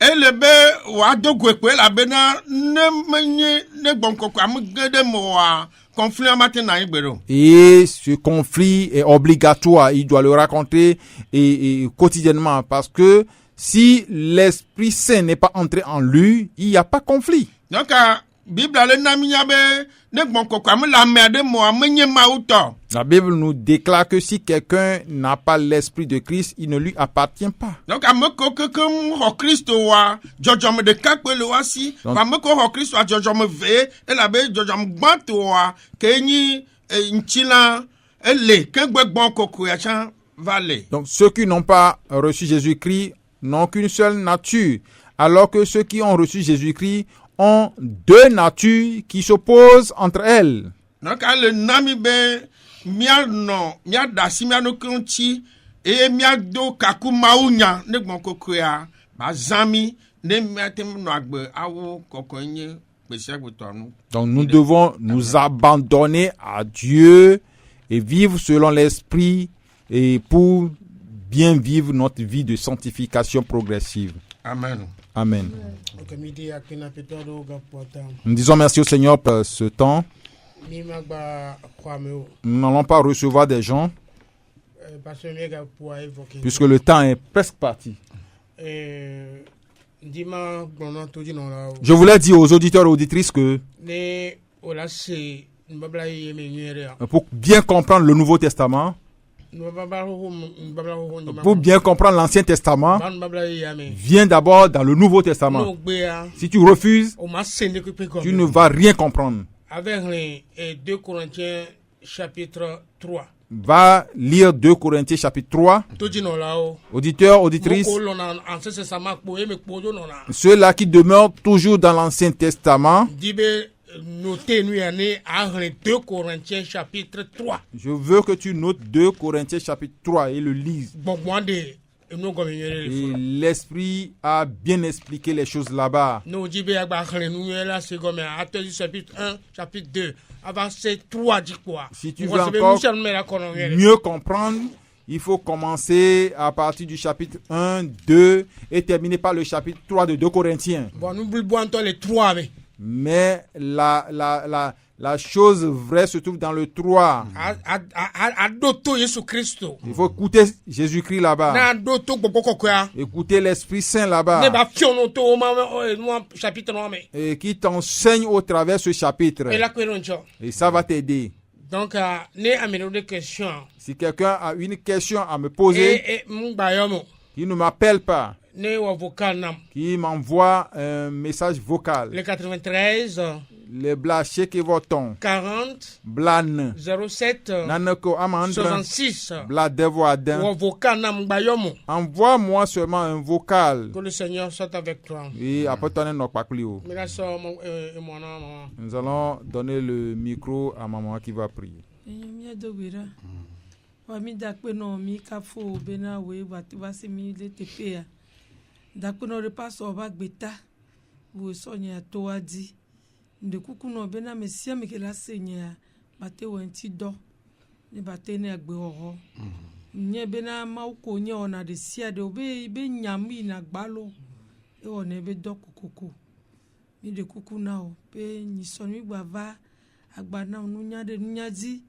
Et le be wa dogo pe la bena ne menye ne bon koko am gede mo wa conflit matin na igbero. Et ce conflit est obligatoire, il doit le raconter et quotidiennement parce que si l'Esprit Saint n'est pas entré en lui, il n'y a pas conflit. Donc Bible le na minya be ne bon koko am la merde mo amenye mauto. La Bible nous déclare que si quelqu'un n'a pas l'Esprit de Christ, il ne lui appartient pas. Donc ameko comme ho Christ wa jojom de kakpe le wasi ameko ho Christ wa jojom ve e la be jojom gbanto wa kenyi nchila ele kengbe gbon koko ya chan vale. Donc ceux qui n'ont pas reçu Jésus-Christ n'ont qu'une seule nature, alors que ceux qui ont reçu Jésus-Christ ont deux natures qui s'opposent entre elles. Donc le nami be mia dasi mia no konchi e mia do kaku maunya ne gbon koko ya ba zami ne mia tem no agbe awo koko nye pese gbotonu. Donc nous devons nous abandonner à Dieu et vivre selon l'Esprit et pour bien vivre notre vie de sanctification progressive. Amen. Amen. Nous disons merci au Seigneur pour ce temps. Nous n'allons pas recevoir des gens puisque le temps est presque parti. Je voulais dire aux auditeurs et auditrices que pour bien comprendre le Nouveau Testament, pour bien comprendre l'Ancien Testament, viens d'abord dans le Nouveau Testament. Si tu refuses, tu ne vas rien comprendre. Avec les 2 Corinthiens chapitre 3. Va lire 2 Corinthiens chapitre 3. Auditeurs, auditrices, ceux-là qui demeurent toujours dans l'Ancien Testament, notez nous année à 2 Corinthiens chapitre 3. Je veux que tu notes 2 Corinthiens chapitre 3 et le lises. Et l'Esprit a bien expliqué les choses là-bas. Chapitre 1, chapitre 2. Si tu veux encore mieux comprendre, il faut commencer à partir du chapitre 1, 2 et terminer par le chapitre 3 de 2 Corinthiens. Mais la chose vraie se trouve dans le 3. Il faut écouter Jésus-Christ là-bas. Écouter l'Esprit Saint là-bas. Et qui t'enseigne au travers ce chapitre. Et ça va t'aider. Donc, si quelqu'un a une question à me poser, qui ne m'appelle pas, qui m'envoie un message vocal. Le 93 le blaché qui voton 40 blan 07 nanako amandre 66 bla devoaden envoie-moi seulement un vocal. Que le Seigneur soit avec toi. Et après ton nom paklio. Nous allons donner le micro à maman qui va prier. Dakuno repasse au bac bêta, vous soignez à toi dit. De coucou bena messia me que la seigneur bate ou un petit do ne bate ne agbeoro nye bena mauko nye ona de sia de obe be nyami na gbalo e one be do kokoko mi de coucou na o pe ni sonu gbava agba na nu nya de nyazi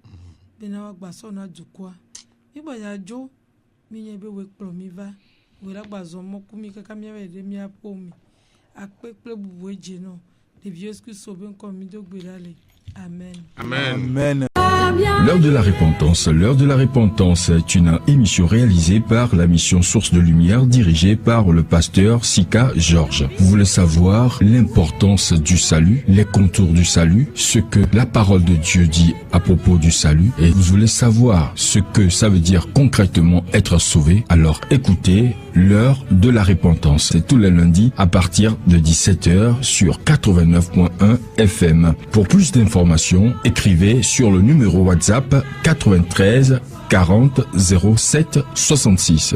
bena wa gba so na dukwa mi gba ya jo mi nye be we kplo mi va we la gba zo mo ku mi kaka mi ave de mi apo mi akpeple bubu eje no. Les vieux qui sauvent comme Mido Gbedale. Amen. Amen. Amen. L'heure de la repentance. L'heure de la repentance est une émission réalisée par la mission Source de Lumière dirigée par le pasteur Sika Georges. Vous voulez savoir l'importance du salut, les contours du salut, ce que la parole de Dieu dit à propos du salut, et vous voulez savoir ce que ça veut dire concrètement être sauvé, alors écoutez l'heure de la repentance. C'est tous les lundis à partir de 17h sur 89.1 FM. Pour plus d'informations, écrivez sur le numéro WhatsApp 93 40 07 66.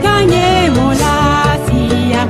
Gagné mon la si a